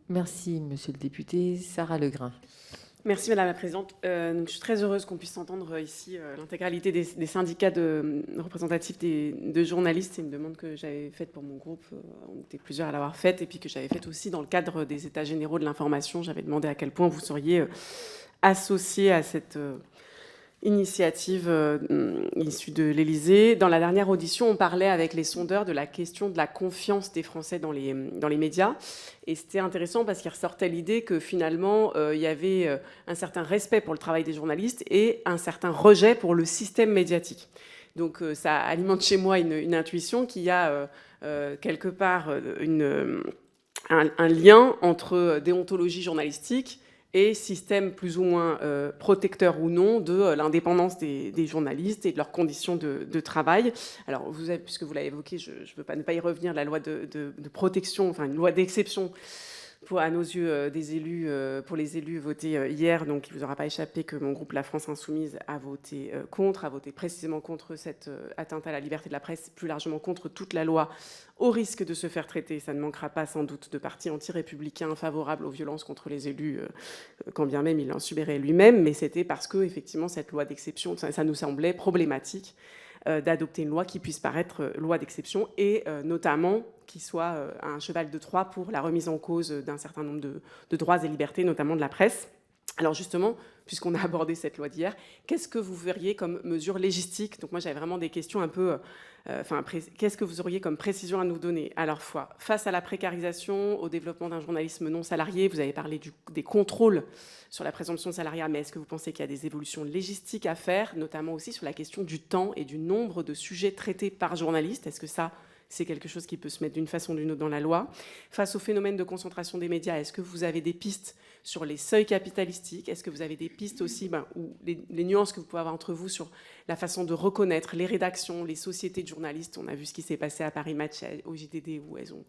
Merci, monsieur le député. Sarah Legrain. Merci Madame la Présidente. Je suis très heureuse qu'on puisse entendre ici l'intégralité des syndicats représentatifs de journalistes. C'est une demande que j'avais faite pour mon groupe. On était plusieurs à l'avoir faite et puis que j'avais faite aussi dans le cadre des États généraux de l'information. J'avais demandé à quel point vous seriez associés à cette initiative issue de l'Élysée. Dans la dernière audition, on parlait avec les sondeurs de la question de la confiance des Français dans les médias. Et c'était intéressant parce qu'il ressortait l'idée que finalement, il y avait un certain respect pour le travail des journalistes et un certain rejet pour le système médiatique. Donc ça alimente chez moi une intuition qu'il y a quelque part un lien entre déontologie journalistique et système plus ou moins protecteur ou non de l'indépendance des journalistes et de leurs conditions de travail. Alors, puisque vous l'avez évoqué, je ne veux pas ne pas y revenir, la loi de protection, enfin une loi d'exception à nos yeux des élus, pour les élus votée hier, donc il ne vous aura pas échappé que mon groupe La France Insoumise a voté contre, a voté précisément contre cette atteinte à la liberté de la presse, plus largement contre toute la loi, au risque de se faire traiter, ça ne manquera pas sans doute, de partis anti-républicains favorables aux violences contre les élus, quand bien même il en subirait lui-même, mais c'était parce que effectivement cette loi d'exception, ça nous semblait problématique d'adopter une loi qui puisse paraître loi d'exception et notamment qui soit un cheval de Troie pour la remise en cause d'un certain nombre de droits et libertés, notamment de la presse. Alors justement, puisqu'on a abordé cette loi d'hier, qu'est-ce que vous verriez comme mesure légistique? Donc moi j'avais vraiment des questions un peu... qu'est-ce que vous auriez comme précision à nous donner à la fois face à la précarisation, au développement d'un journalisme non salarié? Vous avez parlé des contrôles sur la présomption de salariat, mais est-ce que vous pensez qu'il y a des évolutions légistiques à faire, notamment aussi sur la question du temps et du nombre de sujets traités par journaliste? Est-ce que ça, c'est quelque chose qui peut se mettre d'une façon ou d'une autre dans la loi? Face au phénomène de concentration des médias, est-ce que vous avez des pistes sur les seuils capitalistiques? Est-ce que vous avez des pistes aussi, ou les nuances que vous pouvez avoir entre vous sur la façon de reconnaître les rédactions, les sociétés de journalistes? On a vu ce qui s'est passé à Paris Match, au JDD, où elles ont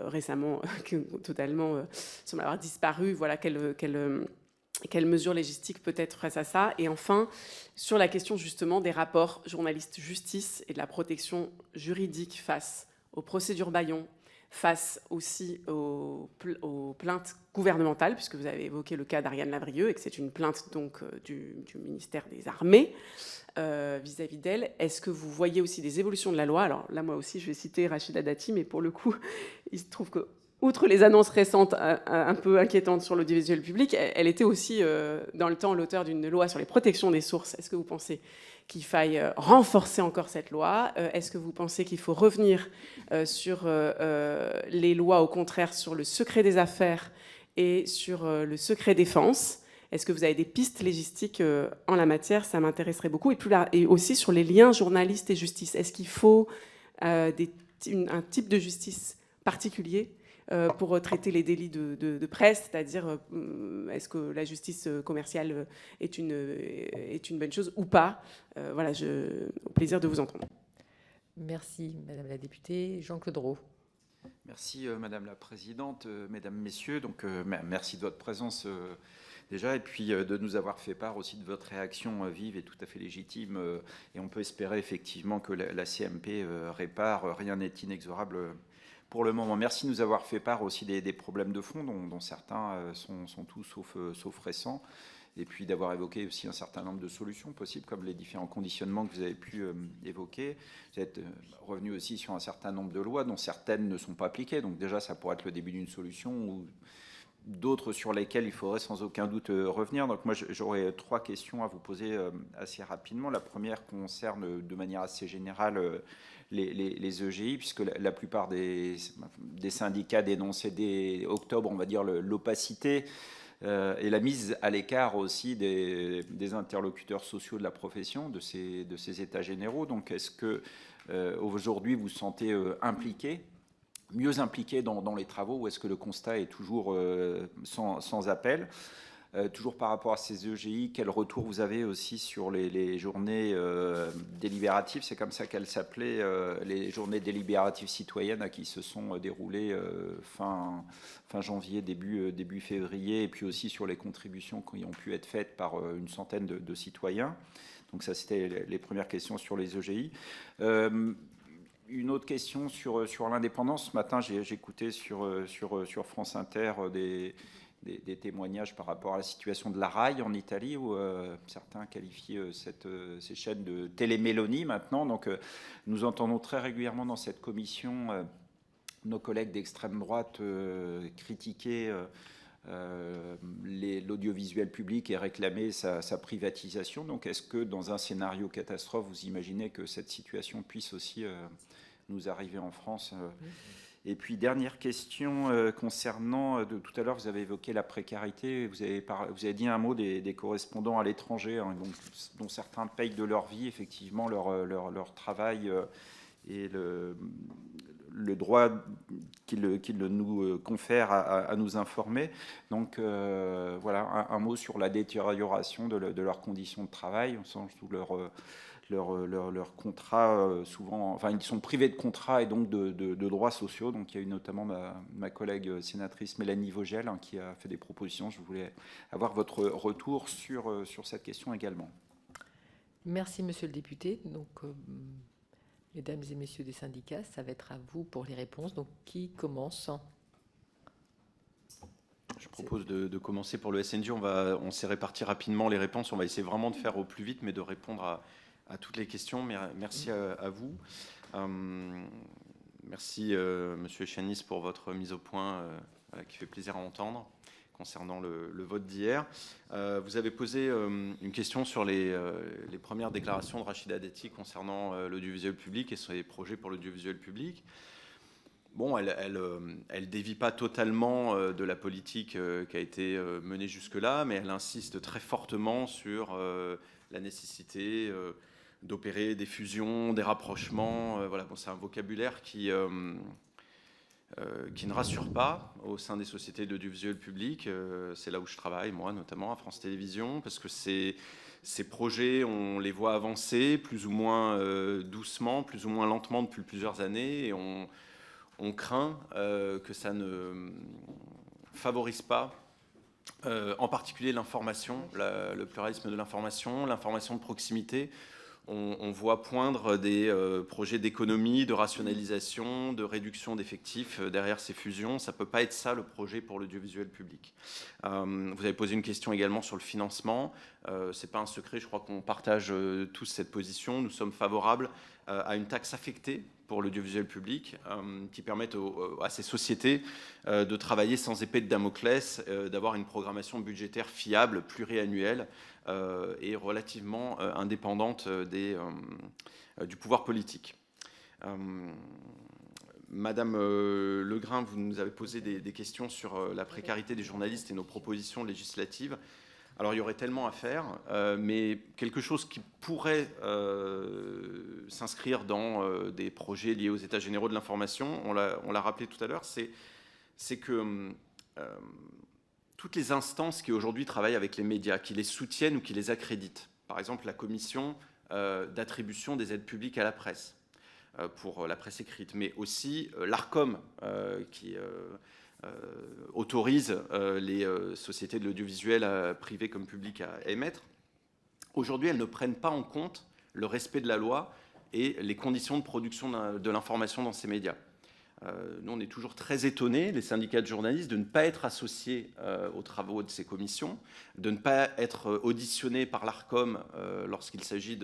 récemment totalement semblent avoir disparu. Voilà, quelle mesure légistique peut être face à ça? Et enfin, sur la question justement des rapports journalistes-justice et de la protection juridique face aux procédures bâillons, face aussi aux plaintes gouvernementales, puisque vous avez évoqué le cas d'Ariane Lavrieux et que c'est une plainte donc du ministère des Armées vis-à-vis d'elle. Est-ce que vous voyez aussi des évolutions de la loi? Alors là, moi aussi, je vais citer Rachida Dati, mais pour le coup, il se trouve que outre les annonces récentes un peu inquiétantes sur l'audiovisuel public, elle était aussi, dans le temps, l'auteur d'une loi sur les protections des sources. Est-ce que vous pensez qu'il faille renforcer encore cette loi? Est-ce que vous pensez qu'il faut revenir sur les lois, au contraire, sur le secret des affaires et sur le secret défense? Est-ce que vous avez des pistes légistiques en la matière? Ça m'intéresserait beaucoup. Et aussi sur les liens journalistes et justice. Est-ce qu'il faut un type de justice particulier pour traiter les délits de presse, c'est-à-dire est-ce que la justice commerciale est une bonne chose ou pas? Voilà, au plaisir de vous entendre. Merci, Madame la députée. Jean-Claude Roux. Merci, Madame la Présidente, Mesdames, Messieurs. Donc, merci de votre présence déjà, et puis de nous avoir fait part aussi de votre réaction vive et tout à fait légitime. Et on peut espérer effectivement que la CMP répare. Rien n'est inexorable pour le moment. Merci de nous avoir fait part aussi des problèmes de fond, dont certains sont tous sauf récents, et puis d'avoir évoqué aussi un certain nombre de solutions possibles, comme les différents conditionnements que vous avez pu évoquer. Vous êtes revenu aussi sur un certain nombre de lois, dont certaines ne sont pas appliquées. Donc déjà, ça pourrait être le début d'une solution, ou d'autres sur lesquelles il faudrait sans aucun doute revenir. Donc moi, j'aurais 3 questions à vous poser assez rapidement. La première concerne de manière assez générale les EGI, puisque la plupart des syndicats dénonçaient dès octobre, on va dire, l'opacité et la mise à l'écart aussi des interlocuteurs sociaux de la profession, de ces états généraux. Donc est-ce que aujourd'hui vous vous sentez mieux impliqué dans les travaux, ou est-ce que le constat est toujours sans appel? Toujours par rapport à ces EGI, quel retour vous avez aussi sur les journées délibératives? C'est comme ça qu'elles s'appelaient, les journées délibératives citoyennes qui se sont déroulées fin janvier, début février, et puis aussi sur les contributions qui ont pu être faites par une centaine de citoyens. Donc ça, c'était les premières questions sur les EGI. Une autre question sur l'indépendance. Ce matin, j'ai écouté sur France Inter des témoignages par rapport à la situation de la RAI en Italie, où certains qualifient ces chaînes de télémélonie maintenant. Donc nous entendons très régulièrement dans cette commission nos collègues d'extrême droite critiquer l'audiovisuel public ait réclamé sa privatisation. Donc est-ce que dans un scénario catastrophe, vous imaginez que cette situation puisse aussi nous arriver en France? Et puis dernière question concernant, tout à l'heure vous avez évoqué la précarité, vous avez dit un mot des correspondants à l'étranger, hein, dont certains payent de leur vie effectivement leur travail et le droit qu'il nous confère à nous informer. Donc voilà, un mot sur la détérioration de leurs conditions de travail, au sens où leur contrat, souvent, enfin, ils sont privés de contrat et donc de droits sociaux. Donc il y a eu notamment ma collègue sénatrice Mélanie Vogel, hein, qui a fait des propositions. Je voulais avoir votre retour sur cette question également. Merci, monsieur le député. Donc, mesdames et messieurs des syndicats, ça va être à vous pour les réponses. Donc, qui commence? Je propose de commencer pour le SNJ. On s'est réparti rapidement les réponses. On va essayer vraiment de faire au plus vite, mais de répondre à toutes les questions. Merci à vous. Merci, monsieur Chanis, pour votre mise au point qui fait plaisir à entendre concernant le vote d'hier. Vous avez posé une question sur les premières déclarations de Rachida Dati concernant l'audiovisuel public et ses projets pour l'audiovisuel public. Bon, elle dévie pas totalement de la politique qui a été menée jusque-là, mais elle insiste très fortement sur la nécessité d'opérer des fusions, des rapprochements. Voilà, bon, c'est un vocabulaire qui ne rassure pas au sein des sociétés de l'audiovisuel public. C'est là où je travaille, moi, notamment à France Télévisions, parce que ces projets, on les voit avancer plus ou moins doucement, plus ou moins lentement depuis plusieurs années, et on craint que ça ne favorise pas, en particulier l'information, le pluralisme de l'information de proximité. On voit poindre des projets d'économie, de rationalisation, de réduction d'effectifs derrière ces fusions. Ça ne peut pas être ça le projet pour l'audiovisuel public. Vous avez posé une question également sur le financement. Ce n'est pas un secret, je crois qu'on partage tous cette position. Nous sommes favorables à une taxe affectée pour l'audiovisuel public qui permette à ces sociétés de travailler sans épée de Damoclès, d'avoir une programmation budgétaire fiable, pluriannuelle, et relativement indépendante du pouvoir politique. Madame Legrain, vous nous avez posé des questions sur la précarité des journalistes et nos propositions législatives. Alors il y aurait tellement à faire, mais quelque chose qui pourrait s'inscrire dans des projets liés aux États généraux de l'information, on l'a rappelé tout à l'heure, c'est que toutes les instances qui aujourd'hui travaillent avec les médias, qui les soutiennent ou qui les accréditent, par exemple la commission d'attribution des aides publiques à la presse, pour la presse écrite, mais aussi l'ARCOM qui autorise les sociétés de l'audiovisuel privé comme public à émettre. Aujourd'hui, elles ne prennent pas en compte le respect de la loi et les conditions de production de l'information dans ces médias. Nous, on est toujours très étonnés, les syndicats de journalistes, de ne pas être associés aux travaux de ces commissions, de ne pas être auditionnés par l'ARCOM lorsqu'il s'agit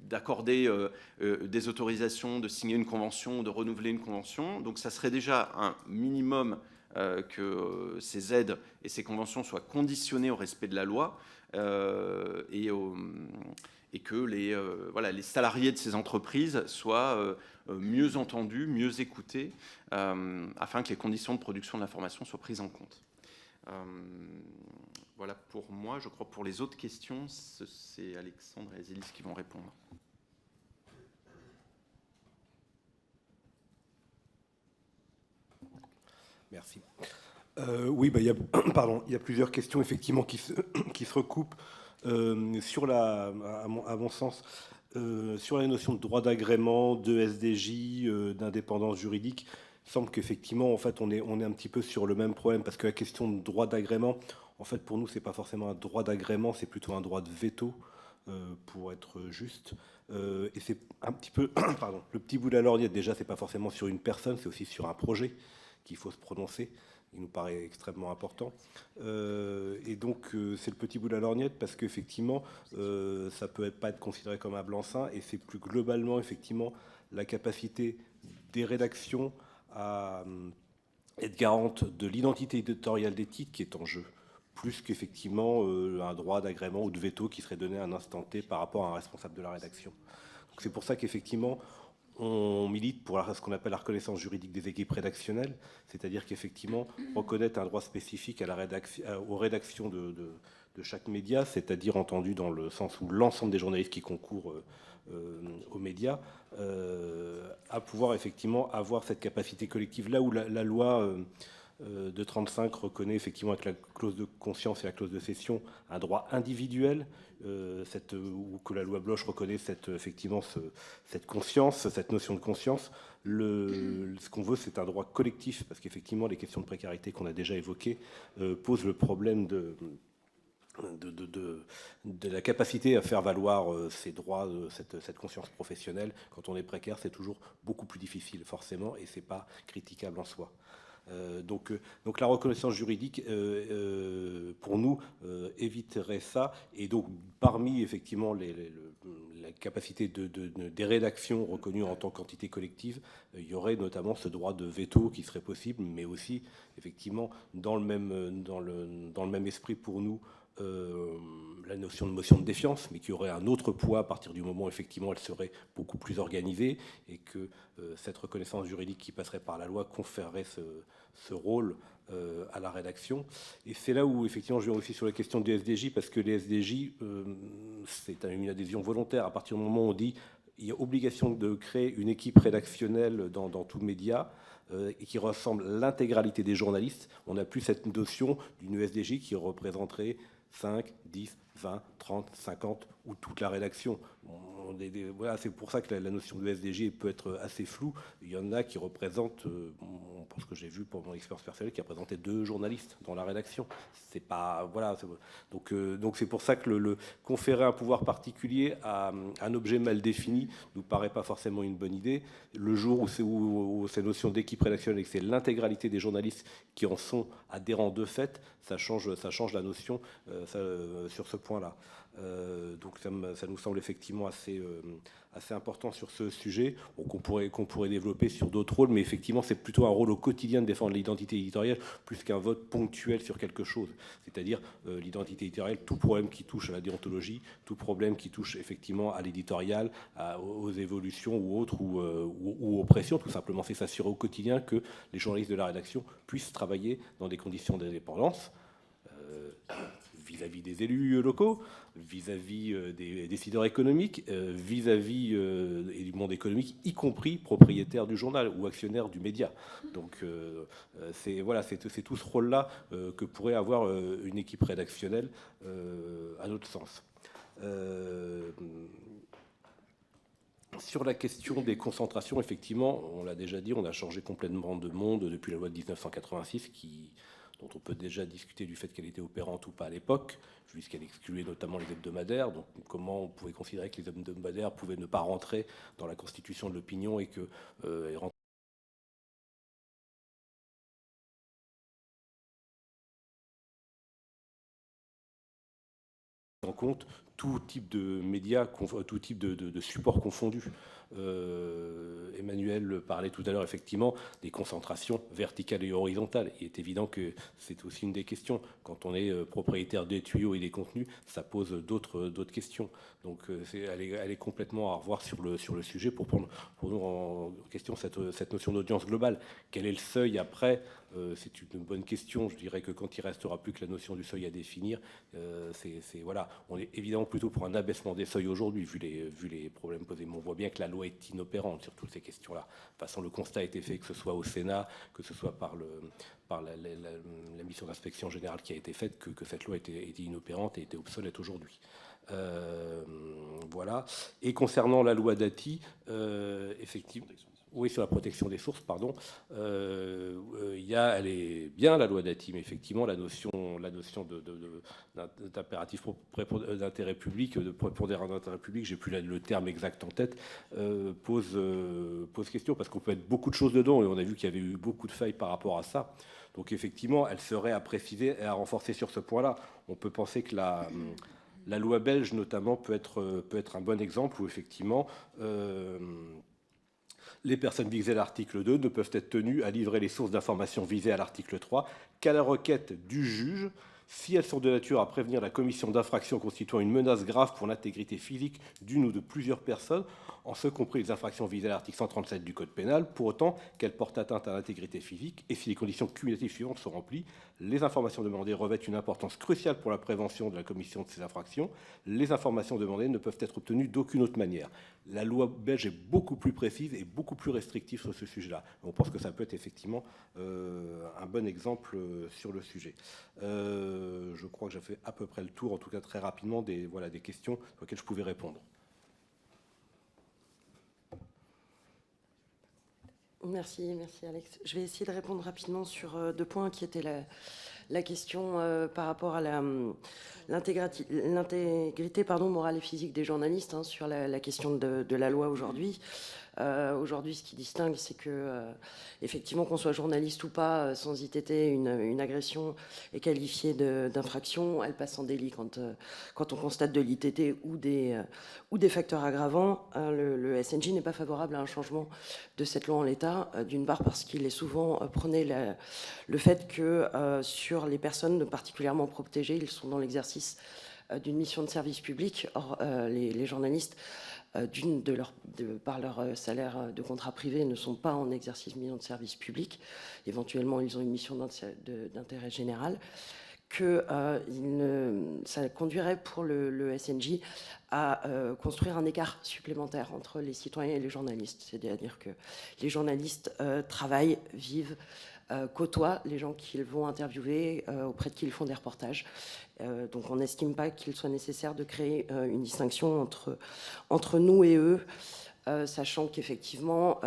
d'accorder des autorisations, de signer une convention, de renouveler une convention. Donc ça serait déjà un minimum que ces aides et ces conventions soient conditionnées au respect de la loi et que les salariés de ces entreprises soient mieux entendus, mieux écoutés, afin que les conditions de production de l'information soient prises en compte. Voilà pour moi. Je crois pour les autres questions, c'est Alexandre et Azélis qui vont répondre. Merci. Oui, il y a plusieurs questions effectivement qui se recoupent. À mon sens, sur la notion de droit d'agrément, de SDJ, d'indépendance juridique, il semble qu'effectivement, en fait, on est un petit peu sur le même problème, parce que la question de droit d'agrément, en fait, pour nous, c'est pas forcément un droit d'agrément, c'est plutôt un droit de veto, pour être juste. Et c'est un petit peu, le petit bout de la lorgnette, déjà, c'est pas forcément sur une personne, c'est aussi sur un projet qu'il faut se prononcer. Il nous paraît extrêmement important. Et donc, c'est le petit bout de la lorgnette parce qu'effectivement, ça peut pas être considéré comme un blanc-seing et c'est plus globalement, effectivement, la capacité des rédactions à être garante de l'identité éditoriale des titres qui est en jeu, plus qu'effectivement un droit d'agrément ou de veto qui serait donné à un instant T par rapport à un responsable de la rédaction. Donc c'est pour ça qu'effectivement, on milite pour ce qu'on appelle la reconnaissance juridique des équipes rédactionnelles, c'est-à-dire qu'effectivement, reconnaître un droit spécifique à aux rédactions de chaque média, c'est-à-dire entendu dans le sens où l'ensemble des journalistes qui concourent aux médias, à pouvoir effectivement avoir cette capacité collective. Là où la loi de 35 reconnaît effectivement avec la clause de conscience et la clause de cession un droit individuel, ou que la loi Bloch reconnaît effectivement cette conscience, cette notion de conscience. Ce qu'on veut, c'est un droit collectif, parce qu'effectivement, les questions de précarité qu'on a déjà évoquées posent le problème de la capacité à faire valoir ces droits, cette conscience professionnelle. Quand on est précaire, c'est toujours beaucoup plus difficile, forcément, et c'est pas critiquable en soi. Donc la reconnaissance juridique, pour nous, éviterait ça. Et donc, parmi, effectivement, la capacité des rédactions reconnues en tant qu'entité collective, il y aurait notamment ce droit de veto qui serait possible, mais aussi, effectivement, dans le même esprit pour nous, la notion de motion de défiance, mais qui aurait un autre poids à partir du moment où effectivement elle serait beaucoup plus organisée et que cette reconnaissance juridique qui passerait par la loi conférerait ce rôle à la rédaction. Et c'est là où effectivement je viens aussi sur la question des SDJ, parce que les SDJ, c'est une adhésion volontaire. À partir du moment où on dit il y a obligation de créer une équipe rédactionnelle dans tout média, et qui rassemble l'intégralité des journalistes, on n'a plus cette notion d'une SDJ qui représenterait 5, 10, 20, 30, 50 ou toute la rédaction. Voilà, c'est pour ça que la notion de SDG peut être assez floue. Il y en a qui représentent, pour ce que j'ai vu pour mon expérience personnelle, qui représentaient 2 journalistes dans la rédaction. C'est pas, voilà, donc c'est pour ça que conférer un pouvoir particulier à un objet mal défini nous paraît pas forcément une bonne idée. Le jour où ces notions d'équipe rédactionnelle et que c'est l'intégralité des journalistes qui en sont adhérents de fait, ça change la notion sur ce point-là. Donc ça nous semble effectivement assez important sur ce sujet, qu'on pourrait développer sur d'autres rôles, mais effectivement c'est plutôt un rôle au quotidien de défendre l'identité éditoriale plus qu'un vote ponctuel sur quelque chose. C'est-à-dire l'identité éditoriale, tout problème qui touche à la déontologie, tout problème qui touche effectivement à l'éditorial, aux évolutions ou autres, ou aux pressions, tout simplement, c'est s'assurer au quotidien que les journalistes de la rédaction puissent travailler dans des conditions d'indépendance, vis-à-vis des élus locaux, vis-à-vis des décideurs économiques, vis-à-vis du monde économique, y compris propriétaire du journal ou actionnaire du média. Donc c'est tout ce rôle-là que pourrait avoir une équipe rédactionnelle à notre sens. Sur la question des concentrations, effectivement, on l'a déjà dit, on a changé complètement de monde depuis la loi de 1986 dont on peut déjà discuter du fait qu'elle était opérante ou pas à l'époque, puisqu'elle excluait notamment les hebdomadaires. Donc comment on pouvait considérer que les hebdomadaires pouvaient ne pas rentrer dans la constitution de l'opinion et que en compte tout type de médias, tout type de supports confondus. Emmanuel parlait tout à l'heure effectivement des concentrations verticales et horizontales. Il est évident que c'est aussi une des questions. Quand on est propriétaire des tuyaux et des contenus, ça pose d'autres questions. Donc elle est complètement à revoir sur le sujet pour prendre pour nous en question cette notion d'audience globale. Quel est le seuil après? C'est une bonne question. Je dirais que quand il restera plus que la notion du seuil à définir, voilà, on est évidemment plutôt pour un abaissement des seuils aujourd'hui, vu les problèmes posés. Mais on voit bien que la loi est inopérante sur toutes ces questions-là. De toute façon, le constat a été fait, que ce soit au Sénat, que ce soit par la mission d'inspection générale qui a été faite, que cette loi était inopérante et était obsolète aujourd'hui. Voilà. Et concernant la loi Dati, effectivement... Oui, sur la protection des sources, pardon. Elle est bien, la loi Dati, mais effectivement, la notion d'impératif d'intérêt public, de prépondérant d'intérêt public, j'ai plus le terme exact en tête, pose question, parce qu'on peut mettre beaucoup de choses dedans, et on a vu qu'il y avait eu beaucoup de failles par rapport à ça. Donc, effectivement, elle serait à préciser et à renforcer sur ce point-là. On peut penser que la loi belge, notamment, peut être un bon exemple où, effectivement... Les personnes visées à l'article 2 ne peuvent être tenues à livrer les sources d'informations visées à l'article 3 qu'à la requête du juge, si elles sont de nature à prévenir la commission d'infractions constituant une menace grave pour l'intégrité physique d'une ou de plusieurs personnes, en ce compris les infractions visées à l'article 137 du Code pénal, pour autant qu'elles portent atteinte à l'intégrité physique, et si les conditions cumulatives suivantes sont remplies, les informations demandées revêtent une importance cruciale pour la prévention de la commission de ces infractions. Les informations demandées ne peuvent être obtenues d'aucune autre manière. La loi belge est beaucoup plus précise et beaucoup plus restrictive sur ce sujet-là. On pense que ça peut être effectivement un bon exemple sur le sujet. Je crois que j'ai fait à peu près le tour, en tout cas très rapidement, des questions auxquelles je pouvais répondre. Merci Alex. Je vais essayer de répondre rapidement sur 2 points qui étaient la question par rapport à l'intégrité morale et physique des journalistes, sur la question de la loi aujourd'hui. Aujourd'hui, ce qui distingue, c'est que, effectivement, qu'on soit journaliste ou pas, sans ITT, une agression est qualifiée d'infraction. Elle passe en délit quand on constate de l'ITT ou des facteurs aggravants. Le SNJ n'est pas favorable à un changement de cette loi en l'état, d'une part parce qu'il est souvent prôné le fait que sur les personnes particulièrement protégées, ils sont dans l'exercice d'une mission de service public. Or, les journalistes, par leur salaire de contrat privé, ne sont pas en exercice de mission de service public. Éventuellement, ils ont une mission d'intérêt général. Ça conduirait pour le SNJ à construire un écart supplémentaire entre les citoyens et les journalistes. C'est-à-dire que les journalistes travaillent, vivent, côtoient les gens qu'ils vont interviewer, auprès de qui ils font des reportages. Donc on n'estime pas qu'il soit nécessaire de créer une distinction entre nous et eux, sachant qu'effectivement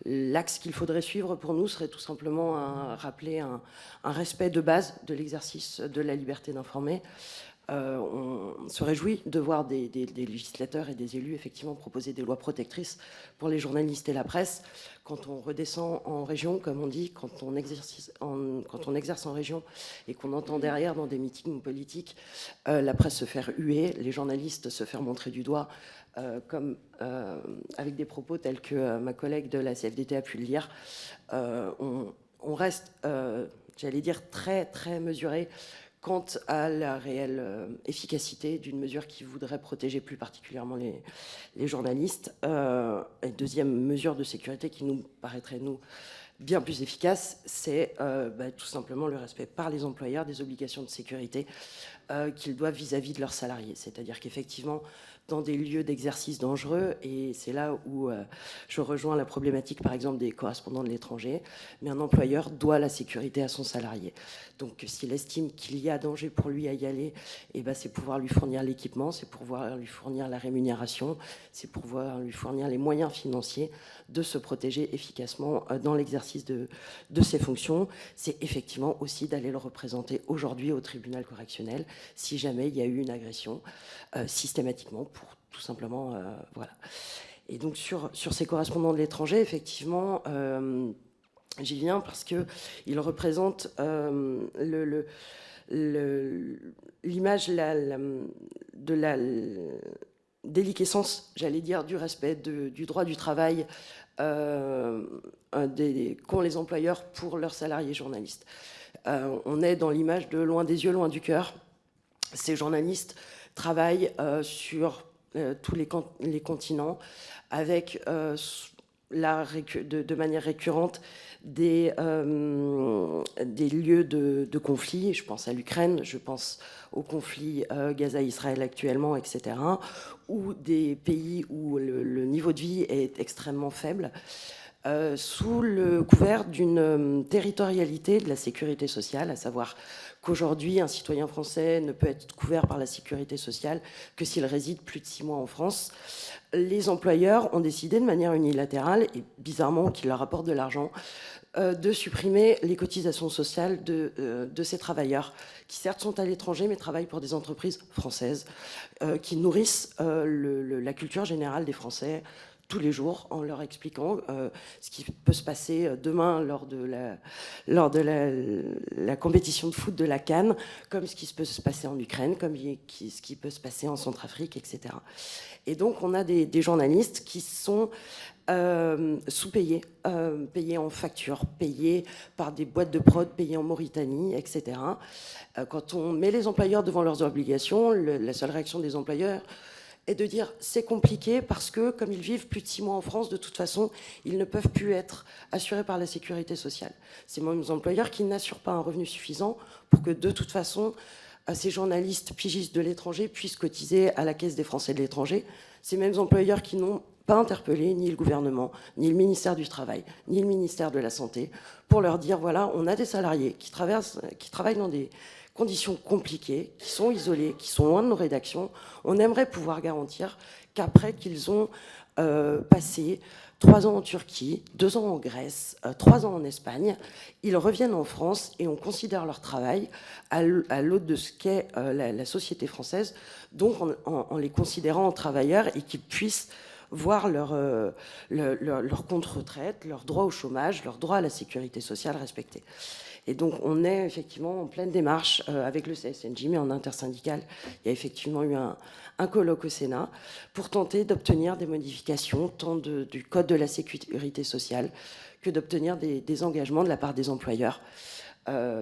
l'axe qu'il faudrait suivre pour nous serait tout simplement rappeler un respect de base de l'exercice de la liberté d'informer. On se réjouit de voir des législateurs et des élus effectivement proposer des lois protectrices pour les journalistes et la presse. Quand on redescend en région, comme on dit, quand on exerce en région et qu'on entend derrière dans des meetings politiques la presse se faire huer, les journalistes se faire montrer du doigt, avec des propos tels que ma collègue de la CFDT a pu le lire, on reste, j'allais dire, très très mesuré quant à la réelle efficacité d'une mesure qui voudrait protéger plus particulièrement les journalistes. Et deuxième mesure de sécurité qui nous paraîtrait, nous, bien plus efficace, c'est tout simplement le respect par les employeurs des obligations de sécurité qu'ils doivent vis-à-vis de leurs salariés. C'est-à-dire qu'effectivement, dans des lieux d'exercice dangereux, et c'est là où je rejoins la problématique, par exemple, des correspondants de l'étranger, mais un employeur doit la sécurité à son salarié. Donc, s'il estime qu'il y a danger pour lui à y aller, c'est pouvoir lui fournir l'équipement, c'est pouvoir lui fournir la rémunération, c'est pouvoir lui fournir les moyens financiers de se protéger efficacement dans l'exercice de ses fonctions. C'est effectivement aussi d'aller le représenter aujourd'hui au tribunal correctionnel si jamais il y a eu une agression systématiquement, pour tout simplement voilà. Et donc sur ces correspondants de l'étranger, effectivement, j'y viens parce que ils représentent l'image de la déliquescence, j'allais dire, du respect du droit du travail qu'ont les employeurs pour leurs salariés journalistes. On est dans l'image de loin des yeux, loin du cœur. Ces journalistes travaillent sur tous les continents avec de manière récurrente des lieux de conflit. Je pense à l'Ukraine, je pense au conflit Gaza-Israël actuellement, etc., ou des pays où le niveau de vie est extrêmement faible, sous le couvert d'une territorialité de la sécurité sociale, à savoir qu'aujourd'hui, un citoyen français ne peut être couvert par la sécurité sociale que s'il réside plus de 6 mois en France. Les employeurs ont décidé de manière unilatérale, et bizarrement qu'il leur apporte de l'argent, de supprimer les cotisations sociales de ces travailleurs, qui certes sont à l'étranger, mais travaillent pour des entreprises françaises, qui nourrissent la culture générale des Français, tous les jours en leur expliquant ce qui peut se passer demain lors de la compétition de foot de la CAN, comme ce qui peut se passer en Ukraine, comme ce qui peut se passer en Centrafrique, etc. Et donc on a des journalistes qui sont sous-payés, payés en facture, payés par des boîtes de prod, payés en Mauritanie, etc. Quand on met les employeurs devant leurs obligations, la seule réaction des employeurs est de dire c'est compliqué parce que comme ils vivent plus de 6 mois en France, de toute façon, ils ne peuvent plus être assurés par la sécurité sociale. Ces mêmes employeurs qui n'assurent pas un revenu suffisant pour que de toute façon, ces journalistes pigistes de l'étranger puissent cotiser à la Caisse des Français de l'étranger. Ces mêmes employeurs qui n'ont pas interpellé ni le gouvernement, ni le ministère du Travail, ni le ministère de la Santé, pour leur dire, voilà, on a des salariés qui travaillent dans des conditions compliquées, qui sont isolés, qui sont loin de nos rédactions. On aimerait pouvoir garantir qu'après qu'ils ont passé 3 ans en Turquie, 2 ans en Grèce, 3 ans en Espagne, ils reviennent en France et on considère leur travail à l'aune de ce qu'est la société française, donc en les considérant en travailleurs et qu'ils puissent voir leur compte retraite, leur droit au chômage, leur droit à la sécurité sociale respectés. Et donc, on est effectivement en pleine démarche avec le CSNJ, mais en intersyndical. Il y a effectivement eu un colloque au Sénat pour tenter d'obtenir des modifications tant du Code de la sécurité sociale que d'obtenir des engagements de la part des employeurs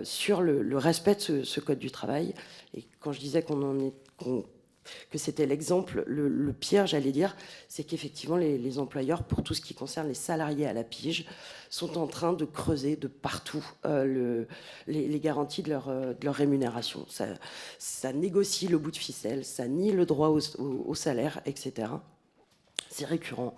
sur le respect de ce Code du travail. Et quand je disais que c'était l'exemple le pire, j'allais dire, c'est qu'effectivement les employeurs, pour tout ce qui concerne les salariés à la pige, sont en train de creuser de partout les garanties de leur rémunération. Ça négocie le bout de ficelle, ça nie le droit au salaire, etc. C'est récurrent.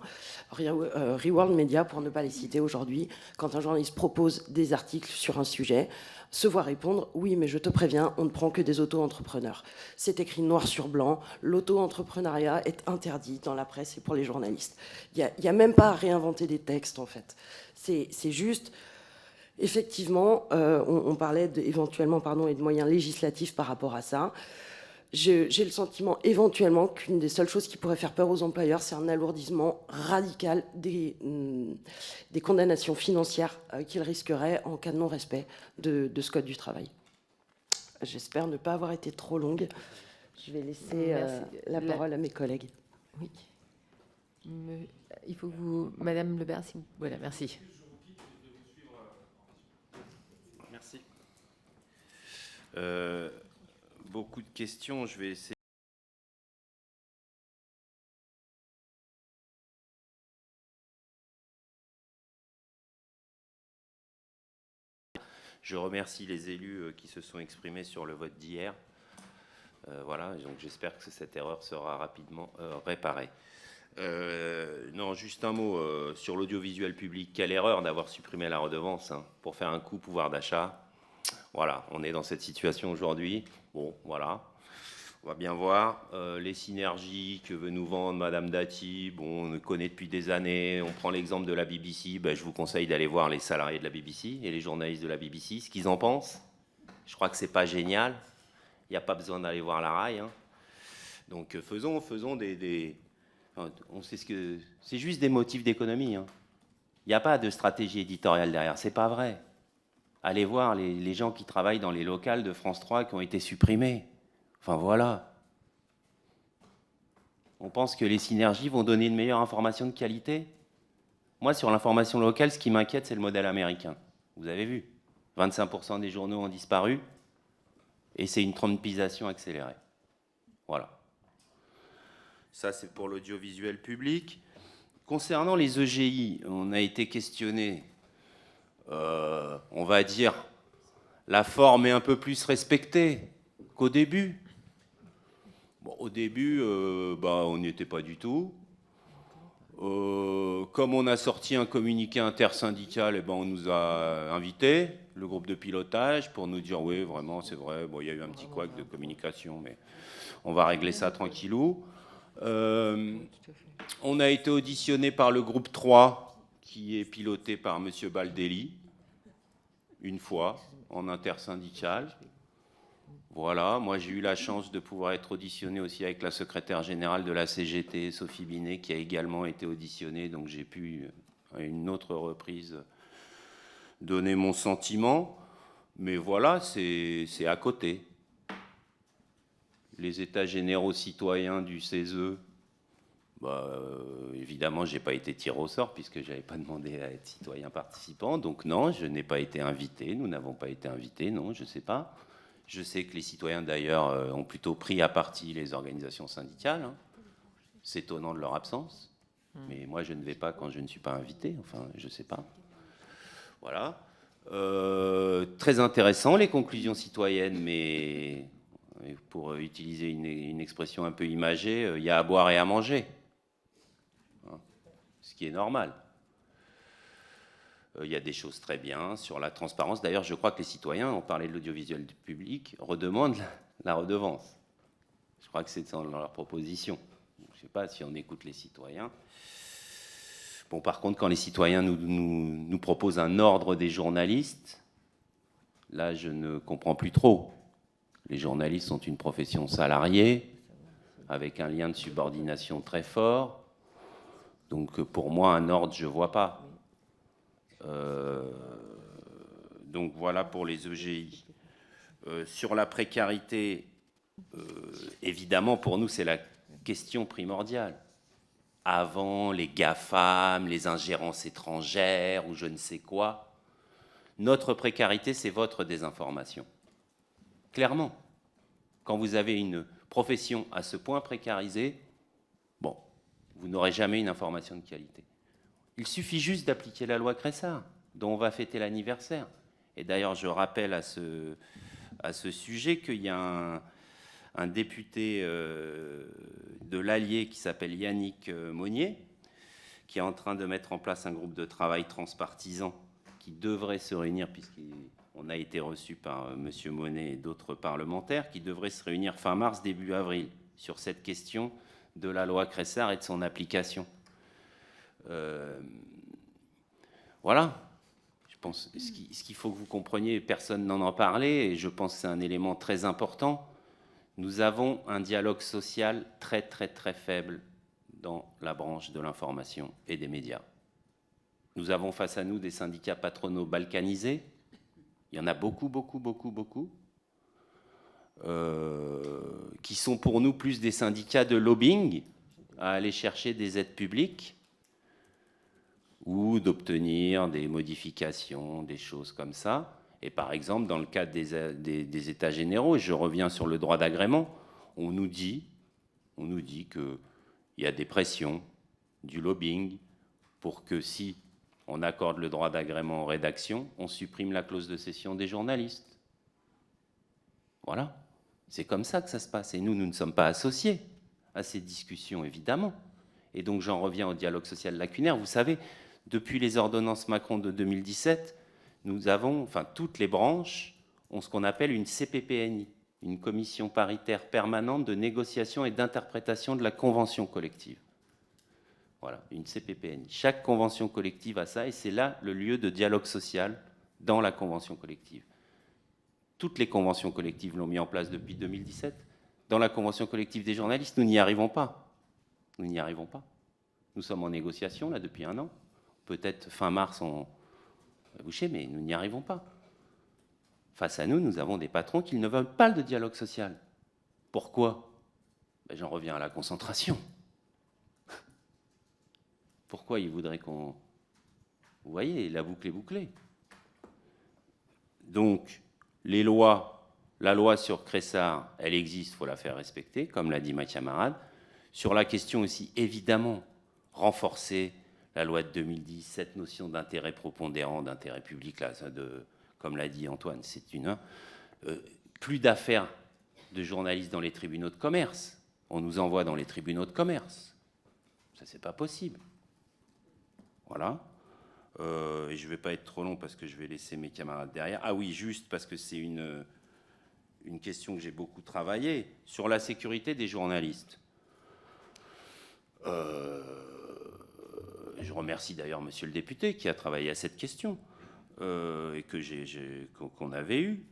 Reworld Media, pour ne pas les citer aujourd'hui, quand un journaliste propose des articles sur un sujet, se voit répondre « Oui, mais je te préviens, on ne prend que des auto-entrepreneurs ». C'est écrit noir sur blanc, l'auto-entrepreneuriat est interdit dans la presse et pour les journalistes. Il n'y a même pas à réinventer des textes, en fait. C'est juste... Effectivement, on parlait éventuellement et de moyens législatifs par rapport à ça. J'ai le sentiment éventuellement qu'une des seules choses qui pourrait faire peur aux employeurs, c'est un alourdissement radical des condamnations financières qu'ils risqueraient en cas de non-respect de ce Code du travail. J'espère ne pas avoir été trop longue. Je vais laisser la parole à mes collègues. Oui. Il faut que vous... Madame Lebert, si vous... Voilà, merci. Merci. Beaucoup de questions, je vais essayer. Je remercie les élus qui se sont exprimés sur le vote d'hier. Voilà, donc j'espère que cette erreur sera rapidement réparée. Non, juste un mot sur l'audiovisuel public. Quelle erreur d'avoir supprimé la redevance pour faire un coût pouvoir d'achat. Voilà, on est dans cette situation aujourd'hui. Bon, voilà, on va bien voir. Les synergies que veut nous vendre Madame Dati, bon, on le connaît depuis des années. On prend l'exemple de la BBC. Ben, je vous conseille d'aller voir les salariés de la BBC et les journalistes de la BBC, ce qu'ils en pensent. Je crois que c'est pas génial. Il n'y a pas besoin d'aller voir la RAI. Donc faisons on sait ce que c'est, juste des motifs d'économie. Il n'y a pas de stratégie éditoriale derrière. C'est pas vrai. Allez voir les gens qui travaillent dans les locales de France 3 qui ont été supprimés. Enfin, voilà. On pense que les synergies vont donner une meilleure information de qualité. Moi, sur l'information locale, ce qui m'inquiète, c'est le modèle américain. Vous avez vu, 25% des journaux ont disparu et c'est une trumpisation accélérée. Voilà. Ça, c'est pour l'audiovisuel public. Concernant les EGI, on a été questionné. On va dire, la forme est un peu plus respectée qu'au début. Bon, au début, on n'y était pas du tout. Comme on a sorti un communiqué intersyndical, on nous a invités, le groupe de pilotage, pour nous dire, oui, vraiment, c'est vrai, bon, il y a eu un petit couac de communication, mais on va régler ça tranquillou. On a été auditionné par le groupe 3, qui est piloté par M. Baldelli, une fois, en intersyndical. Voilà, moi j'ai eu la chance de pouvoir être auditionné aussi avec la secrétaire générale de la CGT, Sophie Binet, qui a également été auditionnée, donc j'ai pu, à une autre reprise, donner mon sentiment. Mais voilà, c'est à côté. Les états généraux citoyens du CESE, évidemment, je n'ai pas été tiré au sort puisque je n'avais pas demandé à être citoyen participant. Donc non, je n'ai pas été invité, nous n'avons pas été invités, non, je ne sais pas. Je sais que les citoyens, d'ailleurs, ont plutôt pris à partie les organisations syndicales. Hein. C'est étonnant de leur absence. Mais moi, je ne vais pas quand je ne suis pas invité. Enfin, je ne sais pas. Voilà. Très intéressant, les conclusions citoyennes, mais pour utiliser une expression un peu imagée, il y a à boire et à manger. Hein, ce qui est normal. Il y a des choses très bien sur la transparence. D'ailleurs, je crois que les citoyens, on parlait de l'audiovisuel public, redemandent la redevance. Je crois que c'est dans leur proposition. Je ne sais pas si on écoute les citoyens. Bon, par contre, quand les citoyens nous proposent un ordre des journalistes, là, je ne comprends plus trop. Les journalistes sont une profession salariée, avec un lien de subordination très fort. Donc, pour moi, un ordre, je ne vois pas. Donc voilà pour les EGI. Sur la précarité, évidemment, pour nous, c'est la question primordiale. Avant les GAFAM, les ingérences étrangères ou je ne sais quoi, notre précarité, c'est votre désinformation. Clairement, quand vous avez une profession à ce point précarisée, bon, vous n'aurez jamais une information de qualité. Il suffit juste d'appliquer la loi Cressard, dont on va fêter l'anniversaire. Et d'ailleurs, je rappelle à ce sujet qu'il y a un député de l'Allier qui s'appelle Yannick Monnier, qui est en train de mettre en place un groupe de travail transpartisan qui devrait se réunir, puisqu'on a été reçu par M. Monnet et d'autres parlementaires, qui devrait se réunir fin mars, début avril, sur cette question de la loi Cressard et de son application. Voilà. Je pense ce qu'il faut que vous compreniez, personne n'en a parlé, et je pense que c'est un élément très important. Nous avons un dialogue social très, très, très faible dans la branche de l'information et des médias. Nous avons face à nous des syndicats patronaux balkanisés. Il y en a beaucoup, beaucoup, beaucoup, beaucoup, qui sont pour nous plus des syndicats de lobbying, à aller chercher des aides publiques ou d'obtenir des modifications, des choses comme ça. Et par exemple, dans le cadre des États généraux, et je reviens sur le droit d'agrément, on nous dit qu'il y a des pressions, du lobbying, pour que si on accorde le droit d'agrément en rédaction, on supprime la clause de cession des journalistes. Voilà. C'est comme ça que ça se passe. Et nous ne sommes pas associés à ces discussions, évidemment. Et donc j'en reviens au dialogue social lacunaire. Vous savez, depuis les ordonnances Macron de 2017, nous avons, enfin toutes les branches ont ce qu'on appelle une CPPNI, une commission paritaire permanente de négociation et d'interprétation de la convention collective. Voilà, une CPPNI. Chaque convention collective a ça, et c'est là le lieu de dialogue social dans la convention collective. Toutes les conventions collectives l'ont mis en place depuis 2017. Dans la convention collective des journalistes, nous n'y arrivons pas. Nous n'y arrivons pas. Nous sommes en négociation, là, depuis 1 an. Peut-être fin mars, on va boucher, mais nous n'y arrivons pas. Face à nous, nous avons des patrons qui ne veulent pas de dialogue social. Pourquoi ? Ben, j'en reviens à la concentration. Pourquoi ils voudraient qu'on... Vous voyez, la boucle est bouclée. Donc, les lois, la loi sur Cressard, elle existe, il faut la faire respecter, comme l'a dit ma camarade. Sur la question aussi, évidemment, renforcer la loi de 2010, cette notion d'intérêt prépondérant, d'intérêt public, là, comme l'a dit Antoine, c'est une... plus d'affaires de journalistes dans les tribunaux de commerce. On nous envoie dans les tribunaux de commerce. Ça, c'est pas possible. Voilà. Et je ne vais pas être trop long parce que je vais laisser mes camarades derrière. Ah oui, juste parce que c'est une question que j'ai beaucoup travaillé, sur la sécurité des journalistes. Je remercie d'ailleurs monsieur le député qui a travaillé à cette question et qu'on avait eue.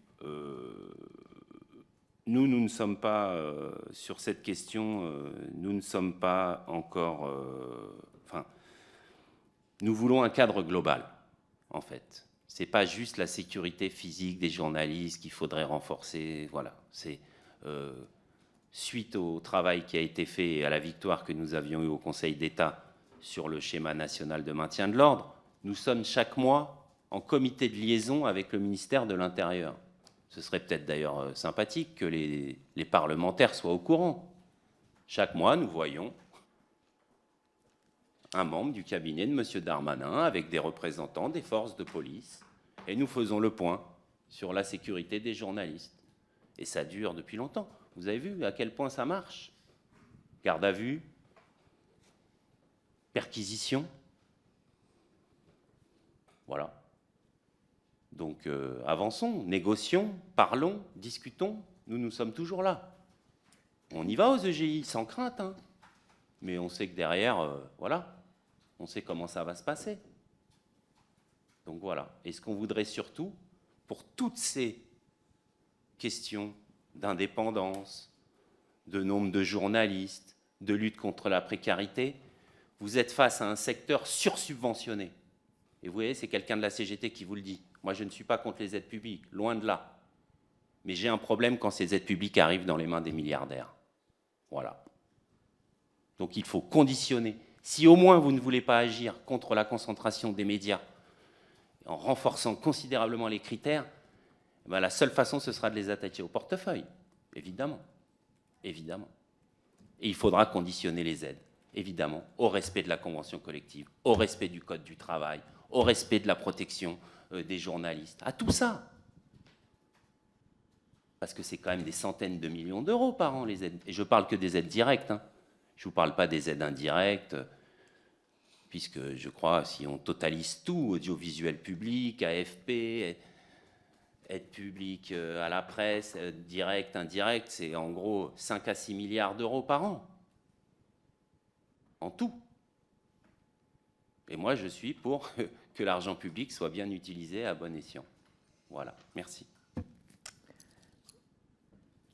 nous ne sommes pas, sur cette question, nous ne sommes pas encore... nous voulons un cadre global, en fait. Ce n'est pas juste la sécurité physique des journalistes qu'il faudrait renforcer. Voilà. C'est suite au travail qui a été fait et à la victoire que nous avions eue au Conseil d'État sur le schéma national de maintien de l'ordre, nous sommes chaque mois en comité de liaison avec le ministère de l'Intérieur. Ce serait peut-être d'ailleurs sympathique que les parlementaires soient au courant. Chaque mois, nous voyons un membre du cabinet de M. Darmanin avec des représentants des forces de police et nous faisons le point sur la sécurité des journalistes. Et ça dure depuis longtemps. Vous avez vu à quel point ça marche? Garde à vue, perquisition. Voilà. Donc avançons, négocions, parlons, discutons. Nous sommes toujours là. On y va aux EGI sans crainte, hein. Mais on sait que derrière, voilà, on sait comment ça va se passer. Donc voilà. Et ce qu'on voudrait surtout, pour toutes ces questions d'indépendance, de nombre de journalistes, de lutte contre la précarité, vous êtes face à un secteur sursubventionné. Et vous voyez, c'est quelqu'un de la CGT qui vous le dit. Moi, je ne suis pas contre les aides publiques, loin de là. Mais j'ai un problème quand ces aides publiques arrivent dans les mains des milliardaires. Voilà. Donc il faut conditionner. Si au moins vous ne voulez pas agir contre la concentration des médias, en renforçant considérablement les critères, ben la seule façon, ce sera de les attacher au portefeuille, évidemment. Évidemment. Et il faudra conditionner les aides, évidemment, au respect de la convention collective, au respect du code du travail, au respect de la protection des journalistes, à tout ça. Parce que c'est quand même des centaines de millions d'euros par an, les aides. Et je ne parle que des aides directes, hein. Je ne vous parle pas des aides indirectes, puisque je crois, si on totalise tout, audiovisuel public, AFP, aide publique à la presse, direct, indirect, c'est en gros 5 à 6 milliards d'euros par an. En tout. Et moi, je suis pour que l'argent public soit bien utilisé à bon escient. Voilà, merci.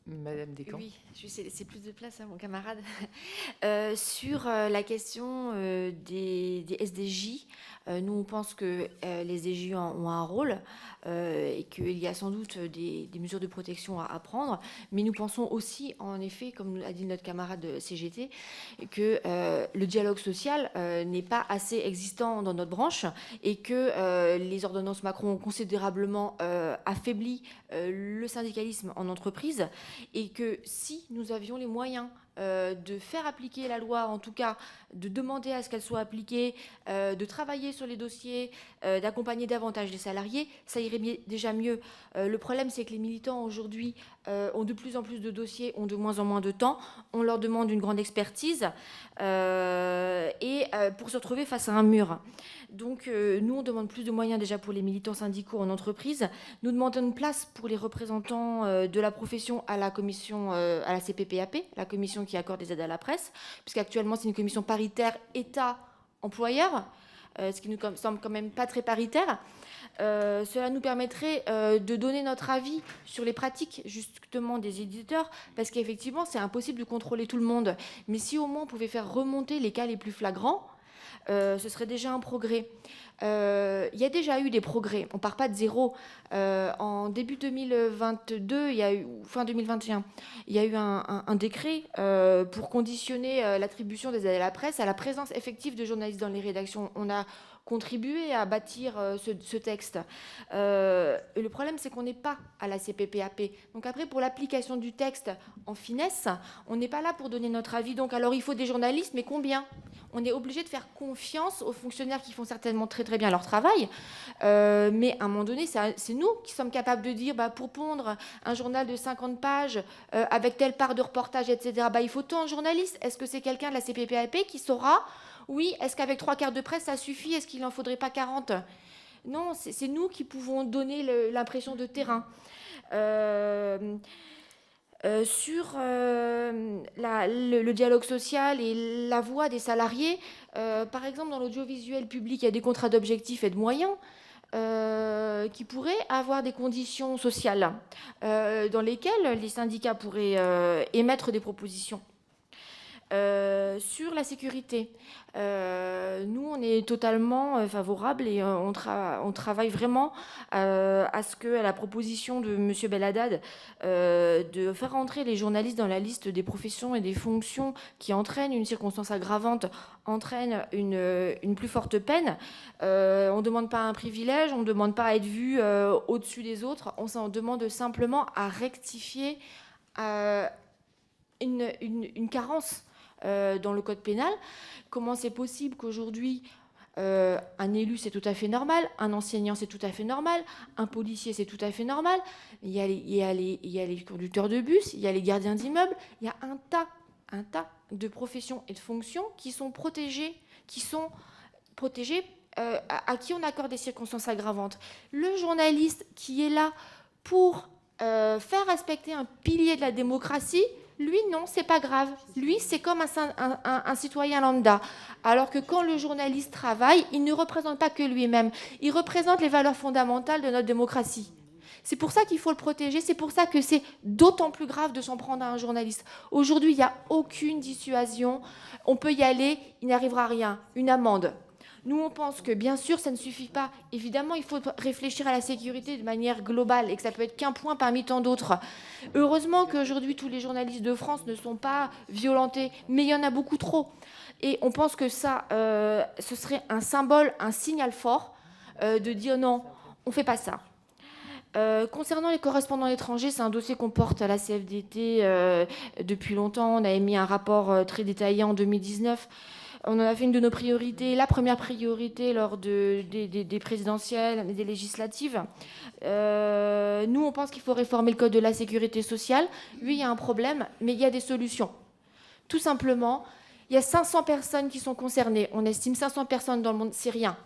Madame Descamps. Oui, je vais laisser plus de place à mon camarade. Sur la question des SDJ, nous, on pense que les SDJ ont un rôle et qu'il y a sans doute des mesures de protection à prendre. Mais nous pensons aussi, en effet, comme a dit notre camarade CGT, que le dialogue social n'est pas assez existant dans notre branche et que les ordonnances Macron ont considérablement affaibli le syndicalisme en entreprise. Et que si nous avions les moyens de faire appliquer la loi, en tout cas de demander à ce qu'elle soit appliquée, de travailler sur les dossiers, d'accompagner davantage les salariés, ça irait déjà mieux. Le problème, c'est que les militants aujourd'hui ont de plus en plus de dossiers, ont de moins en moins de temps, on leur demande une grande expertise et pour se retrouver face à un mur. Donc nous, on demande plus de moyens déjà pour les militants syndicaux en entreprise. Nous demandons une place pour les représentants de la profession à la commission, à la CPPAP, la commission qui accorde des aides à la presse, puisqu'actuellement c'est une commission paritaire État-employeur, ce qui nous semble quand même pas très paritaire. Cela nous permettrait de donner notre avis sur les pratiques justement des éditeurs, parce qu'effectivement c'est impossible de contrôler tout le monde. Mais si au moins on pouvait faire remonter les cas les plus flagrants, ce serait déjà un progrès. Il y a déjà eu des progrès, on ne part pas de zéro. En début 2022, fin 2021, il y a eu un décret pour conditionner l'attribution des aides à la presse à la présence effective de journalistes dans les rédactions. On a contribué à bâtir ce texte. Le problème, c'est qu'on n'est pas à la CPPAP. Donc après, pour l'application du texte en finesse, on n'est pas là pour donner notre avis. Donc alors, il faut des journalistes, mais combien ? On est obligé de faire confiance aux fonctionnaires qui font certainement très très bien leur travail. Mais à un moment donné, c'est nous qui sommes capables de dire, pour pondre un journal de 50 pages avec telle part de reportage, etc., il faut tant de journalistes. Est-ce que c'est quelqu'un de la CPPAP qui saura ? Oui. Est-ce qu'avec 3 quarts de presse, ça suffit ? Est-ce qu'il n'en faudrait pas 40 ? Non, c'est nous qui pouvons donner l'impression de terrain. Sur le dialogue social et la voix des salariés, par exemple dans l'audiovisuel public, il y a des contrats d'objectifs et de moyens. qui pourraient avoir des conditions sociales dans lesquelles les syndicats pourraient émettre des propositions. Sur la sécurité, nous, on est totalement favorable et on travaille vraiment à ce que, à la proposition de M. Belhaddad, de faire entrer les journalistes dans la liste des professions et des fonctions qui entraînent une circonstance aggravante, entraînent une plus forte peine. On ne demande pas un privilège, on ne demande pas à être vu au-dessus des autres, on s'en demande simplement à rectifier une carence dans le code pénal. Comment c'est possible qu'aujourd'hui un élu c'est tout à fait normal, un enseignant c'est tout à fait normal, un policier c'est tout à fait normal, il y a les conducteurs de bus, il y a les gardiens d'immeubles, il y a un tas de professions et de fonctions qui sont protégées, à qui on accorde des circonstances aggravantes. Le journaliste qui est là pour faire respecter un pilier de la démocratie, lui, non, c'est pas grave. Lui, c'est comme un citoyen lambda. Alors que quand le journaliste travaille, il ne représente pas que lui-même. Il représente les valeurs fondamentales de notre démocratie. C'est pour ça qu'il faut le protéger. C'est pour ça que c'est d'autant plus grave de s'en prendre à un journaliste. Aujourd'hui, il n'y a aucune dissuasion. On peut y aller, il n'arrivera à rien. Une amende. Nous, on pense que, bien sûr, ça ne suffit pas. Évidemment, il faut réfléchir à la sécurité de manière globale et que ça peut être qu'un point parmi tant d'autres. Heureusement qu'aujourd'hui, tous les journalistes de France ne sont pas violentés, mais il y en a beaucoup trop. Et on pense que ça, ce serait un symbole, un signal fort de dire non, on ne fait pas ça. Concernant les correspondants étrangers, c'est un dossier qu'on porte à la CFDT depuis longtemps. On a émis un rapport très détaillé en 2019. On en a fait une de nos priorités, la première priorité lors des présidentielles et des législatives. Nous, on pense qu'il faut réformer le code de la sécurité sociale. Oui, il y a un problème, mais il y a des solutions. Tout simplement, il y a 500 personnes qui sont concernées. On estime 500 personnes dans le monde, c'est rien.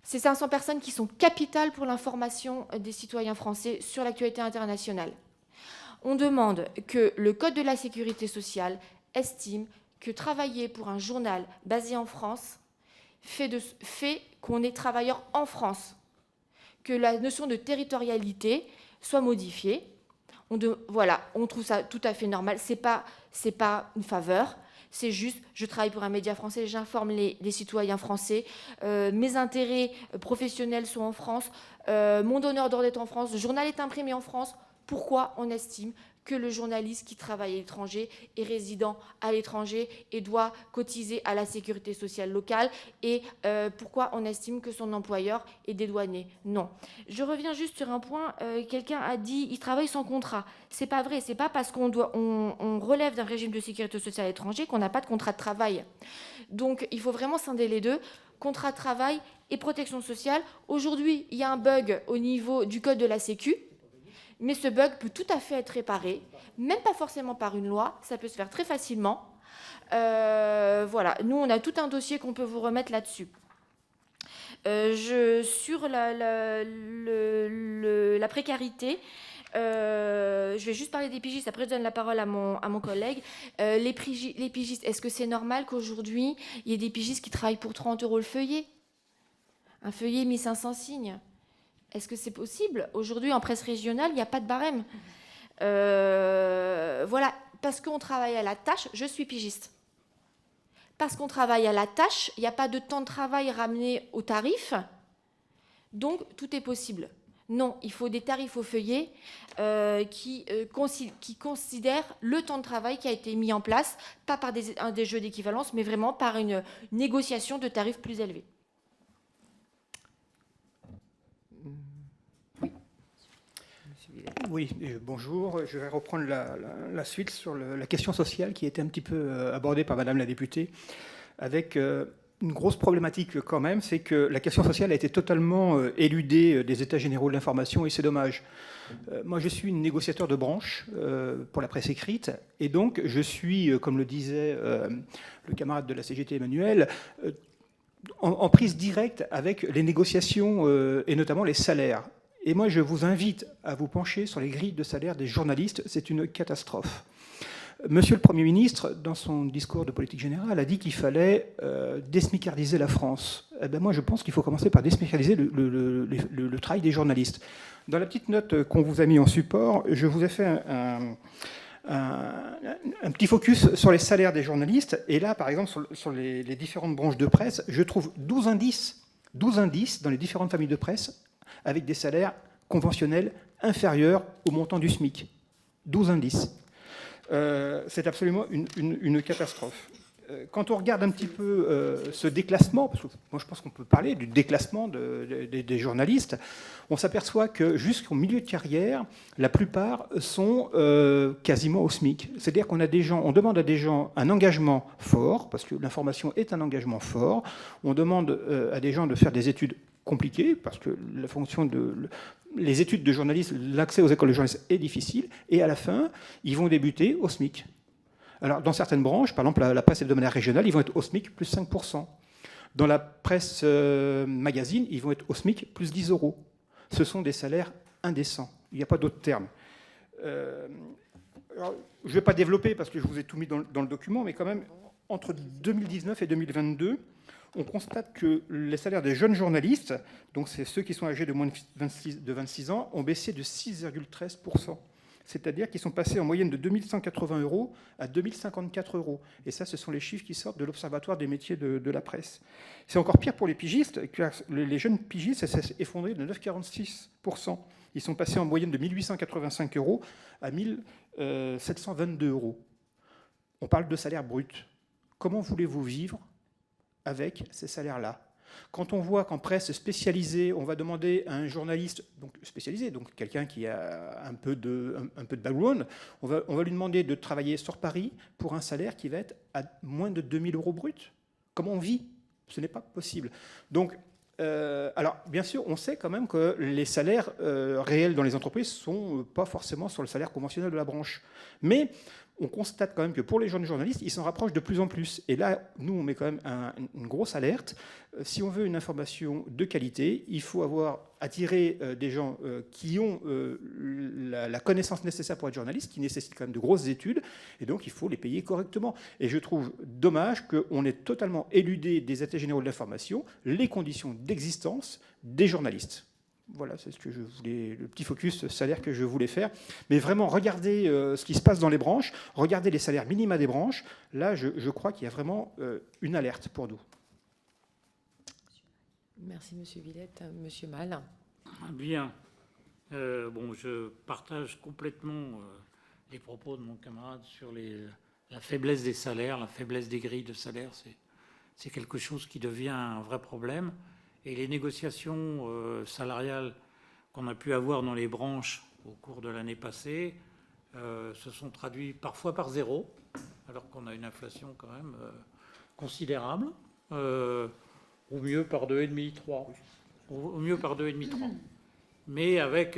Ces 500 personnes qui sont capitales pour l'information des citoyens français sur l'actualité internationale. On demande que le code de la sécurité sociale estime que travailler pour un journal basé en France fait qu'on est travailleur en France, que la notion de territorialité soit modifiée. Voilà, on trouve ça tout à fait normal. C'est pas une faveur, c'est juste, je travaille pour un média français, j'informe les citoyens français, mes intérêts professionnels sont en France, mon donneur d'ordre est en France, le journal est imprimé en France. Pourquoi on estime que le journaliste qui travaille à l'étranger est résident à l'étranger et doit cotiser à la sécurité sociale locale, et pourquoi on estime que son employeur est dédouané? Non. Je reviens juste sur un point. Quelqu'un a dit il travaille sans contrat. C'est pas vrai. C'est pas parce qu'on relève d'un régime de sécurité sociale à l'étranger qu'on n'a pas de contrat de travail. Donc il faut vraiment scinder les deux. Contrat de travail et protection sociale. Aujourd'hui, il y a un bug au niveau du code de la Sécu. Mais ce bug peut tout à fait être réparé, même pas forcément par une loi, ça peut se faire très facilement. Voilà, nous on a tout un dossier qu'on peut vous remettre là-dessus. Sur la précarité, je vais juste parler des pigistes, après je donne la parole à mon collègue. Les pigistes, est-ce que c'est normal qu'aujourd'hui, il y ait des pigistes qui travaillent pour 30 € le feuillet? Un feuillet 1500 signes. Est-ce que c'est possible? Aujourd'hui, en presse régionale, il n'y a pas de barème. Voilà, parce qu'on travaille à la tâche, je suis pigiste. Parce qu'on travaille à la tâche, il n'y a pas de temps de travail ramené au tarif, donc tout est possible. Non, il faut des tarifs au feuillet qui considèrent le temps de travail qui a été mis en place, pas par des jeux d'équivalence, mais vraiment par une négociation de tarifs plus élevés. Oui, bonjour. Je vais reprendre la suite sur la question sociale qui a été un petit peu abordée par Madame la députée, avec une grosse problématique quand même, c'est que la question sociale a été totalement éludée des États généraux de l'information, et c'est dommage. Moi, je suis négociateur de branche pour la presse écrite, et donc je suis, comme le disait le camarade de la CGT Emmanuel, en prise directe avec les négociations et notamment les salaires. Et moi, je vous invite à vous pencher sur les grilles de salaire des journalistes. C'est une catastrophe. Monsieur le Premier ministre, dans son discours de politique générale, a dit qu'il fallait désmicardiser la France. Eh ben moi, je pense qu'il faut commencer par désmicardiser le travail des journalistes. Dans la petite note qu'on vous a mis en support, je vous ai fait un petit focus sur les salaires des journalistes. Et là, par exemple, sur les différentes branches de presse, je trouve 12 indices dans les différentes familles de presse avec des salaires conventionnels inférieurs au montant du SMIC. 12 indices. C'est absolument une catastrophe. Quand on regarde un petit peu ce déclassement, parce que moi je pense qu'on peut parler du déclassement des journalistes, on s'aperçoit que jusqu'au milieu de carrière, la plupart sont quasiment au SMIC. C'est-à-dire qu'on a des gens, on demande à des gens un engagement fort, parce que l'information est un engagement fort. On demande à des gens de faire des études compliquées, parce que la fonction les études de journalisme, l'accès aux écoles de journalisme est difficile, et à la fin, ils vont débuter au SMIC. Alors, dans certaines branches, par exemple la presse hebdomadaire régionale, ils vont être au SMIC plus 5%. Dans la presse magazine, ils vont être au SMIC plus 10 €. Ce sont des salaires indécents. Il n'y a pas d'autre terme. Alors, je ne vais pas développer parce que je vous ai tout mis dans le document, mais quand même, entre 2019 et 2022, on constate que les salaires des jeunes journalistes, donc c'est ceux qui sont âgés de moins de 26 ans, ont baissé de 6,13%. C'est-à-dire qu'ils sont passés en moyenne de 2180 € à 2054 €. Et ça, ce sont les chiffres qui sortent de l'Observatoire des métiers de la presse. C'est encore pire pour les pigistes, car les jeunes pigistes s'est effondré de 9,46%. Ils sont passés en moyenne de 1885 € à 1722 €. On parle de salaire brut. Comment voulez-vous vivre avec ces salaires-là? Quand on voit qu'en presse spécialisée, on va demander à un journaliste donc spécialisé, donc quelqu'un qui a un peu de background, on va lui demander de travailler sur Paris pour un salaire qui va être à moins de 2000 € brut. Comment on vit? Ce n'est pas possible. Donc, alors, bien sûr, on sait quand même que les salaires réels dans les entreprises ne sont pas forcément sur le salaire conventionnel de la branche. Mais on constate quand même que pour les jeunes journalistes, ils s'en rapprochent de plus en plus. Et là, nous, on met quand même une grosse alerte. Si on veut une information de qualité, il faut attirer des gens qui ont la connaissance nécessaire pour être journaliste, qui nécessitent quand même de grosses études, et donc il faut les payer correctement. Et je trouve dommage qu'on ait totalement éludé des états généraux de l'information les conditions d'existence des journalistes. Voilà, c'est ce que je voulais, le petit focus salaire que je voulais faire. Mais vraiment, regardez ce qui se passe dans les branches, regardez les salaires minima des branches. Là, je crois qu'il y a vraiment une alerte pour nous. Merci, Monsieur Villette. Monsieur Mal. Bien. Bon, je partage complètement les propos de mon camarade sur la faiblesse des salaires, la faiblesse des grilles de salaire. C'est quelque chose qui devient un vrai problème. Et les négociations salariales qu'on a pu avoir dans les branches au cours de l'année passée se sont traduites parfois par zéro, alors qu'on a une inflation quand même considérable, au mieux par 2,5, 3. Au mieux par 2,5, 3. Mais avec...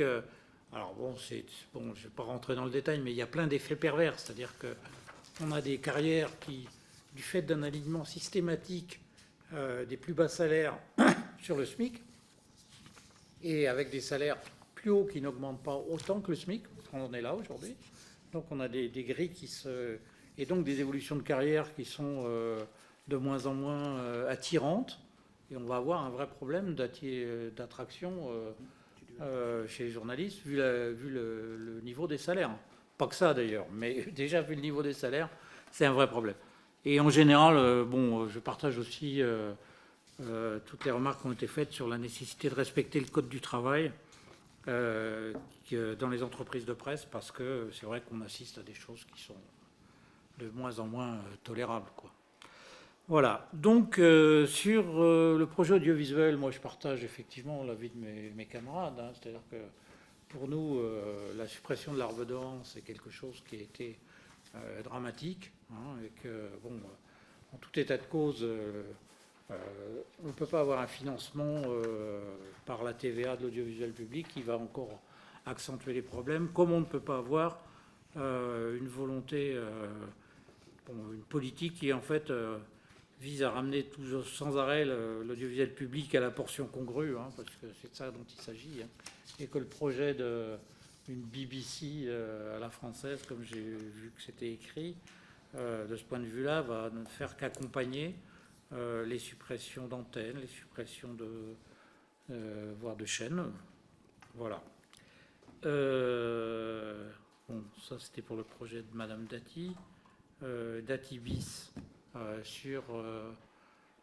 alors bon, je ne vais pas rentrer dans le détail, mais il y a plein d'effets pervers. C'est-à-dire qu'on a des carrières qui, du fait d'un alignement systématique des plus bas salaires sur le SMIC, et avec des salaires plus hauts qui n'augmentent pas autant que le SMIC, on en est là aujourd'hui. Donc on a des grilles et donc des évolutions de carrière qui sont de moins en moins attirantes, et on va avoir un vrai problème d'attraction chez les journalistes, vu le niveau des salaires. Pas que ça d'ailleurs, mais déjà vu le niveau des salaires, c'est un vrai problème. Et en général, bon, je partage aussi toutes les remarques qui ont été faites sur la nécessité de respecter le code du travail dans les entreprises de presse, parce que c'est vrai qu'on assiste à des choses qui sont de moins en moins tolérables, quoi. Voilà. Donc, sur le projet audiovisuel, moi, je partage effectivement l'avis de mes camarades. Hein. C'est-à-dire que pour nous, la suppression de la redevance est quelque chose qui a été dramatique, hein, et que, bon, en tout état de cause, on ne peut pas avoir un financement par la TVA de l'audiovisuel public qui va encore accentuer les problèmes, comme on ne peut pas avoir une volonté, une politique qui, en fait, vise à ramener toujours sans arrêt l'audiovisuel public à la portion congrue, hein, parce que c'est de ça dont il s'agit, hein, et que le projet de une BBC à la française, comme j'ai vu que c'était écrit, de ce point de vue-là, va ne faire qu'accompagner les suppressions d'antennes, les suppressions voire de chaînes. Voilà. Bon, ça c'était pour le projet de Madame Dati. Dati bis sur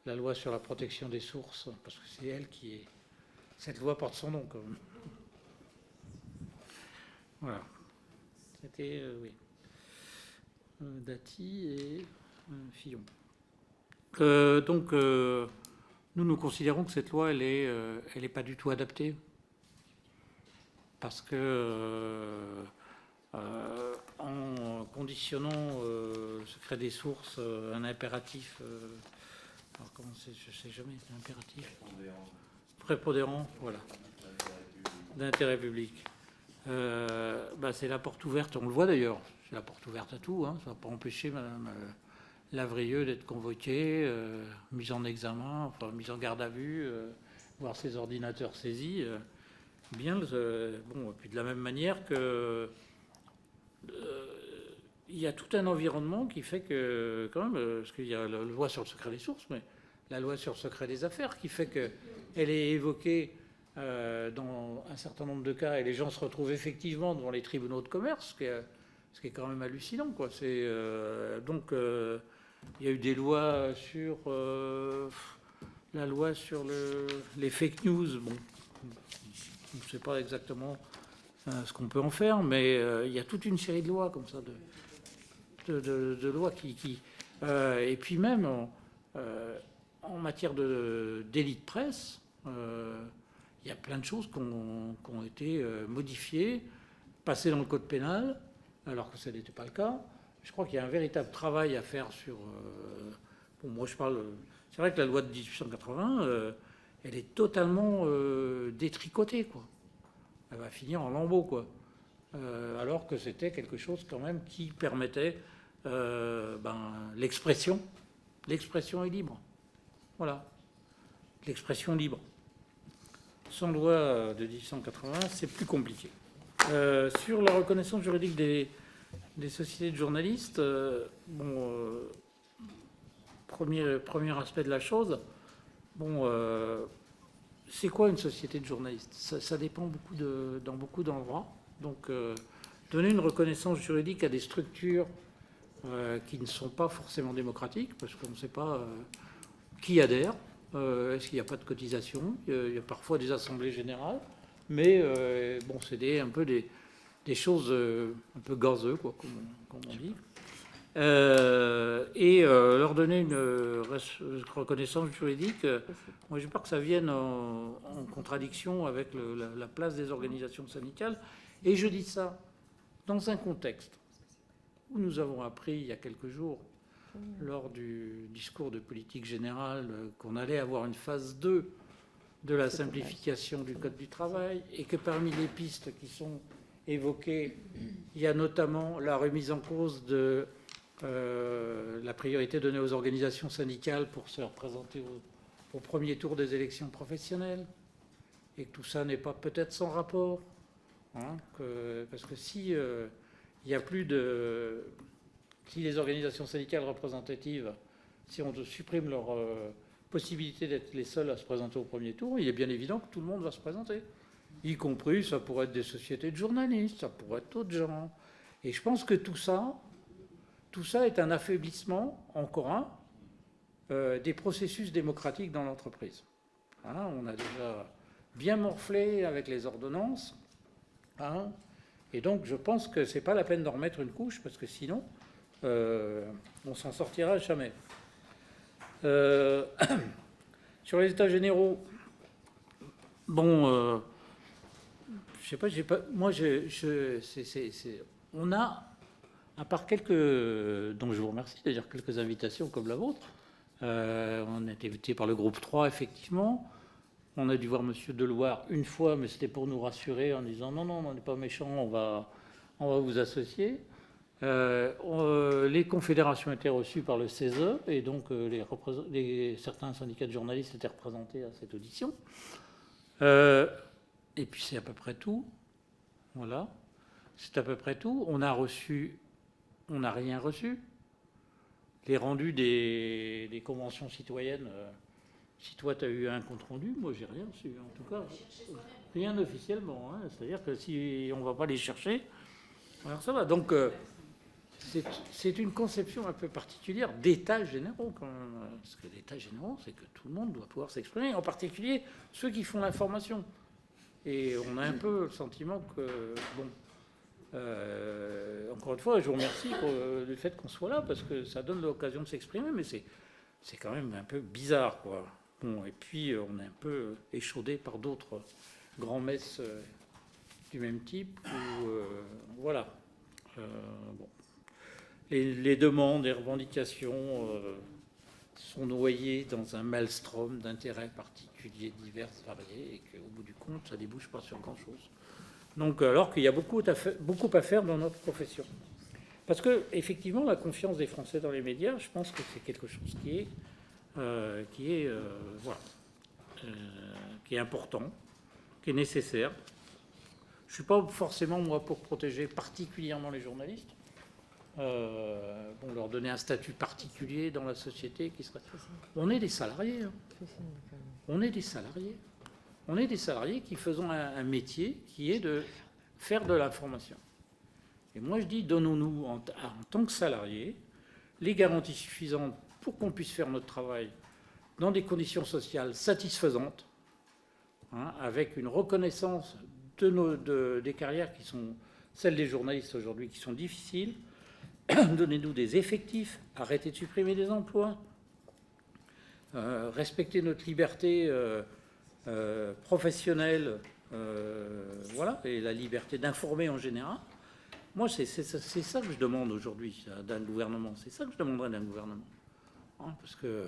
la loi sur la protection des sources, parce que c'est elle qui est... Cette loi porte son nom, quand même. Voilà. C'était, oui. Dati et Fillon. Donc, nous considérons que cette loi, elle est pas du tout adaptée. Parce que, en conditionnant le secret des sources, un impératif... alors, comment c'est, je ne sais jamais, c'est un impératif prépondérant, voilà, d'intérêt public. C'est la porte ouverte, on le voit d'ailleurs, c'est la porte ouverte à tout. Hein. Ça ne va pas empêcher Mme Lavrieux d'être convoquée, mise en examen, enfin mise en garde à vue, voir ses ordinateurs saisis. Bon, et puis de la même manière que il y a tout un environnement qui fait que, quand même, parce qu'il y a la loi sur le secret des sources, mais la loi sur le secret des affaires qui fait qu'elle est évoquée dans un certain nombre de cas et les gens se retrouvent effectivement devant les tribunaux de commerce, ce qui est quand même hallucinant, quoi. Donc, il y a eu des lois sur la loi sur les fake news. Bon, on ne sait pas exactement ce qu'on peut en faire, mais il y a toute une série de lois comme ça, de lois qui et puis même en matière de délit de presse, il y a plein de choses qui ont été modifiées, passées dans le code pénal, alors que ça n'était pas le cas. Je crois qu'il y a un véritable travail à faire sur... bon, moi, je parle... C'est vrai que la loi de 1880, elle est totalement détricotée, quoi. Elle va finir en lambeaux, quoi. Alors que c'était quelque chose, quand même, qui permettait l'expression. L'expression est libre. Voilà. L'expression libre. Sans loi de 1880, c'est plus compliqué. Sur la reconnaissance juridique des sociétés de journalistes, premier aspect de la chose, c'est quoi une société de journalistes? Ça dépend dans beaucoup d'endroits. Donc, donner une reconnaissance juridique à des structures qui ne sont pas forcément démocratiques, parce qu'on ne sait pas qui adhère. Est-ce qu'il n'y a pas de cotisation? Il y a parfois des assemblées générales, mais c'est un peu des choses un peu gazeuses, quoi, comme on dit. Leur donner une reconnaissance juridique, moi je ne veux pas que ça vienne en contradiction avec la place des organisations syndicales. Et je dis ça dans un contexte où nous avons appris il y a quelques jours, lors du discours de politique générale, qu'on allait avoir une phase 2 de la simplification du Code du travail, et que parmi les pistes qui sont évoquées, il y a notamment la remise en cause de la priorité donnée aux organisations syndicales pour se représenter au premier tour des élections professionnelles, et que tout ça n'est pas peut-être sans rapport, hein, parce que si il y a plus de... Si les organisations syndicales représentatives, si on supprime leur possibilité d'être les seuls à se présenter au premier tour, il est bien évident que tout le monde va se présenter. Y compris, ça pourrait être des sociétés de journalistes, ça pourrait être d'autres gens. Et je pense que tout ça est un affaiblissement, encore des processus démocratiques dans l'entreprise. Hein, on a déjà bien morflé avec les ordonnances. Hein, et donc, je pense que ce n'est pas la peine d'en remettre une couche, parce que sinon... on s'en sortira jamais. Sur les états généraux, je sais pas, moi, on a, à part quelques, dont je vous remercie, c'est-à-dire quelques invitations comme la vôtre, on a été invité par le groupe 3, effectivement. On a dû voir M. Deloire une fois, mais c'était pour nous rassurer en disant non, on n'est pas méchant, on va vous associer. Les confédérations étaient reçues par le CESE et donc certains syndicats de journalistes étaient représentés à cette audition. Et puis c'est à peu près tout. Voilà. C'est à peu près tout. On n'a rien reçu. Les rendus des conventions citoyennes, si toi tu as eu un compte rendu, moi j'ai rien reçu. En tout cas, rien officiellement. Hein. C'est-à-dire que si on ne va pas les chercher, alors ça va. Donc c'est une conception un peu particulière d'états généraux quand même. Parce que l'état généraux, c'est que tout le monde doit pouvoir s'exprimer, en particulier ceux qui font l'information. Et on a un peu le sentiment que, bon, encore une fois, je vous remercie pour le fait qu'on soit là, parce que ça donne l'occasion de s'exprimer, mais c'est quand même un peu bizarre, quoi. Bon, et puis, on est un peu échaudé par d'autres grands-messes du même type, où, voilà. Bon. Et les demandes et revendications sont noyées dans un maelstrom d'intérêts particuliers, divers, variés, et qu'au bout du compte, ça ne débouche pas sur grand-chose. Donc, alors qu'il y a beaucoup à faire dans notre profession. Parce que, effectivement, la confiance des Français dans les médias, je pense que c'est quelque chose qui est important, qui est nécessaire. Je ne suis pas forcément, moi, pour protéger particulièrement les journalistes. Bon, leur donner un statut particulier dans la société qui serait... On est des salariés. Hein. On est des salariés. On est des salariés qui faisons un métier qui est de faire de l'information. Et moi, je dis, donnons-nous, en tant que salariés, les garanties suffisantes pour qu'on puisse faire notre travail dans des conditions sociales satisfaisantes, hein, avec une reconnaissance des carrières qui sont celles des journalistes aujourd'hui, qui sont difficiles. Donnez-nous des effectifs, arrêtez de supprimer des emplois, respectez notre liberté professionnelle, voilà, et la liberté d'informer en général. Moi, c'est ça que je demande aujourd'hui d'un gouvernement. C'est ça que je demanderais d'un gouvernement. Hein, parce que...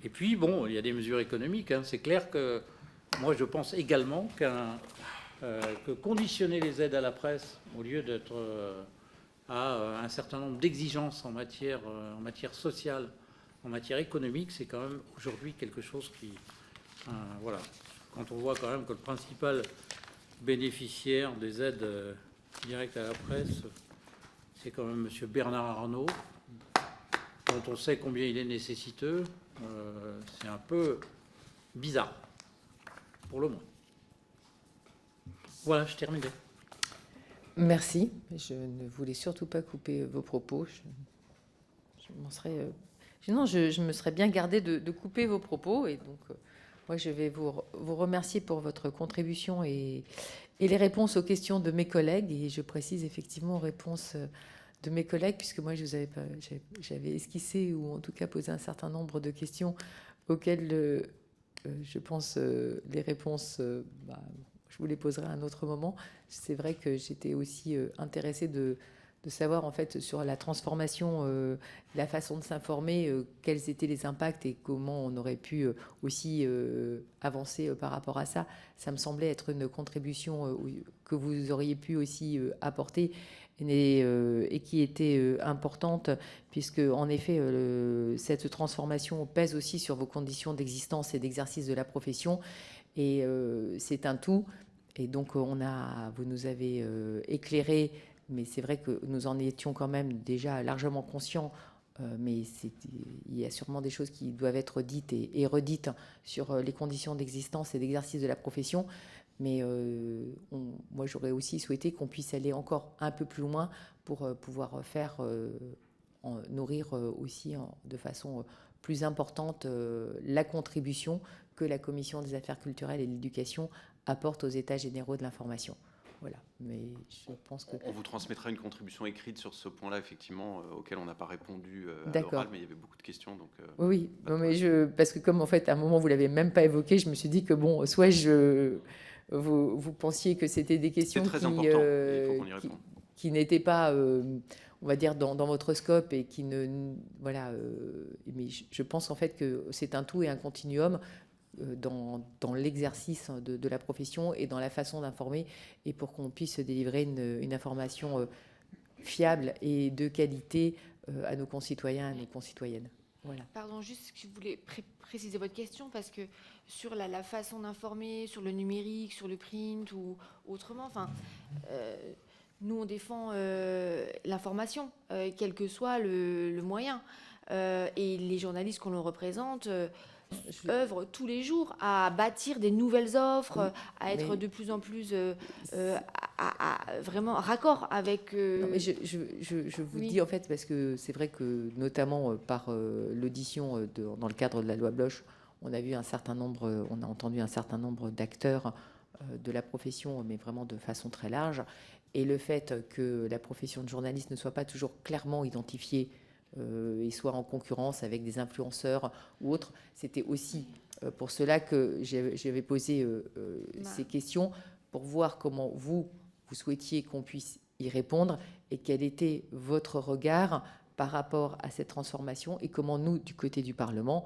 Et puis, bon, il y a des mesures économiques. Hein. C'est clair que moi, je pense également que conditionner les aides à la presse, au lieu d'être à un certain nombre d'exigences en matière sociale, en matière économique, c'est quand même aujourd'hui quelque chose qui... voilà. Quand on voit quand même que le principal bénéficiaire des aides directes à la presse, c'est quand même M. Bernard Arnault, dont on sait combien il est nécessiteux, c'est un peu bizarre, pour le moins. Voilà, je terminais. Merci. Je ne voulais surtout pas couper vos propos. Je me serais bien gardée de couper vos propos. Et donc, moi, je vais vous remercier pour votre contribution et les réponses aux questions de mes collègues. Et je précise effectivement aux réponses de mes collègues, puisque moi, j'avais esquissé ou en tout cas posé un certain nombre de questions auxquelles je pense les réponses... je vous les poserai à un autre moment. C'est vrai que j'étais aussi intéressée de savoir, en fait, sur la transformation, la façon de s'informer, quels étaient les impacts et comment on aurait pu aussi avancer par rapport à ça. Ça me semblait être une contribution que vous auriez pu aussi apporter et qui était importante, puisque, en effet, cette transformation pèse aussi sur vos conditions d'existence et d'exercice de la profession. Et c'est un tout. Et donc, vous nous avez éclairé, mais c'est vrai que nous en étions quand même déjà largement conscients. Mais il y a sûrement des choses qui doivent être dites et redites sur les conditions d'existence et d'exercice de la profession. Mais moi, j'aurais aussi souhaité qu'on puisse aller encore un peu plus loin pour pouvoir nourrir aussi de façon plus importante la contribution que la Commission des affaires culturelles et de l'éducation apporte aux états généraux de l'information. Voilà. Mais je pense que... On vous transmettra une contribution écrite sur ce point-là, effectivement, auquel on n'a pas répondu à D'accord. l'oral, mais il y avait beaucoup de questions. Donc, oui, non, mais parce que comme en fait, à un moment, vous ne l'avez même pas évoqué, je me suis dit que, bon, soit vous pensiez que c'était des questions qui n'étaient pas... on va dire, dans votre scope et qui ne... Voilà. Mais je pense en fait que c'est un tout et un continuum dans l'exercice de la profession et dans la façon d'informer, et pour qu'on puisse délivrer une information fiable et de qualité à nos concitoyens et à nos concitoyennes. Voilà. Pardon, juste, je voulais préciser votre question, parce que sur la façon d'informer, sur le numérique, sur le print ou autrement, nous, on défend l'information, quel que soit le moyen. Et les journalistes qu'on le représente œuvrent tous les jours à bâtir des nouvelles offres, à être de plus en plus vraiment raccord avec... Non, mais je vous dis en fait, parce que c'est vrai que notamment par l'audition dans le cadre de la loi Bloch, on a entendu un certain nombre d'acteurs de la profession, mais vraiment de façon très large. Et le fait que la profession de journaliste ne soit pas toujours clairement identifiée et soit en concurrence avec des influenceurs ou autres, c'était aussi pour cela que j'avais posé ces questions, pour voir comment vous souhaitiez qu'on puisse y répondre et quel était votre regard par rapport à cette transformation et comment nous, du côté du Parlement,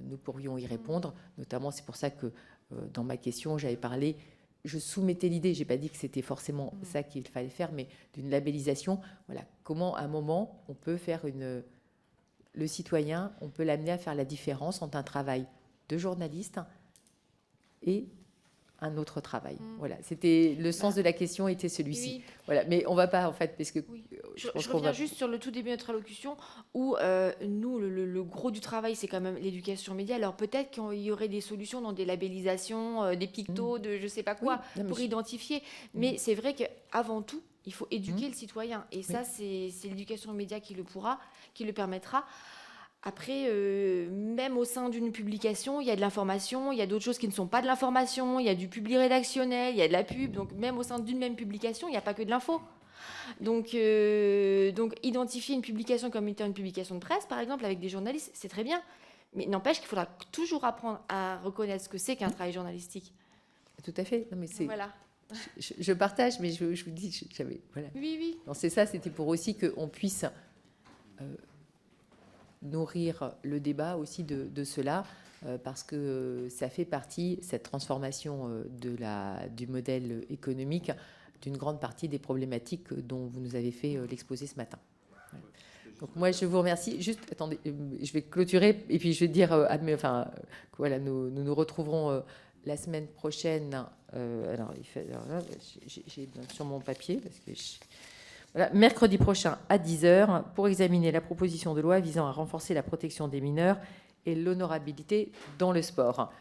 nous pourrions y répondre. Notamment, c'est pour ça que dans ma question, j'avais parlé, je soumettais l'idée, je n'ai pas dit que c'était forcément ça qu'il fallait faire, mais d'une labellisation. Voilà, comment à un moment on peut faire le citoyen, on peut l'amener à faire la différence entre un travail de journaliste et un autre travail. Voilà, c'était le sens de la question était celui-ci. Oui. Voilà, mais on va pas en fait parce que je reviens juste sur le tout début de notre allocution où nous le gros du travail c'est quand même l'éducation média. Alors peut-être qu'il y aurait des solutions dans des labellisations, des pictos, de je sais pas quoi pour identifier. Mais c'est vrai qu'avant tout il faut éduquer le citoyen et ça c'est l'éducation média qui le permettra. Après, même au sein d'une publication, il y a de l'information, il y a d'autres choses qui ne sont pas de l'information, il y a du public rédactionnel, il y a de la pub. Donc, même au sein d'une même publication, il n'y a pas que de l'info. Donc, identifier une publication comme étant une publication de presse, par exemple, avec des journalistes, c'est très bien. Mais n'empêche qu'il faudra toujours apprendre à reconnaître ce que c'est qu'un travail journalistique. Tout à fait. Non, mais c'est... Voilà. Je partage, mais je vous dis, j'avais... Voilà. Oui. Non, c'est ça, c'était pour aussi qu'on puisse... nourrir le débat aussi de cela, parce que ça fait partie, cette transformation du modèle économique, d'une grande partie des problématiques dont vous nous avez fait l'exposé ce matin. Voilà. Donc moi, je vous remercie. Juste, attendez, je vais clôturer, et puis je vais dire, voilà, nous nous retrouverons la semaine prochaine. J'ai sur mon papier, parce que... Voilà, mercredi prochain à 10h pour examiner la proposition de loi visant à renforcer la protection des mineurs et l'honorabilité dans le sport.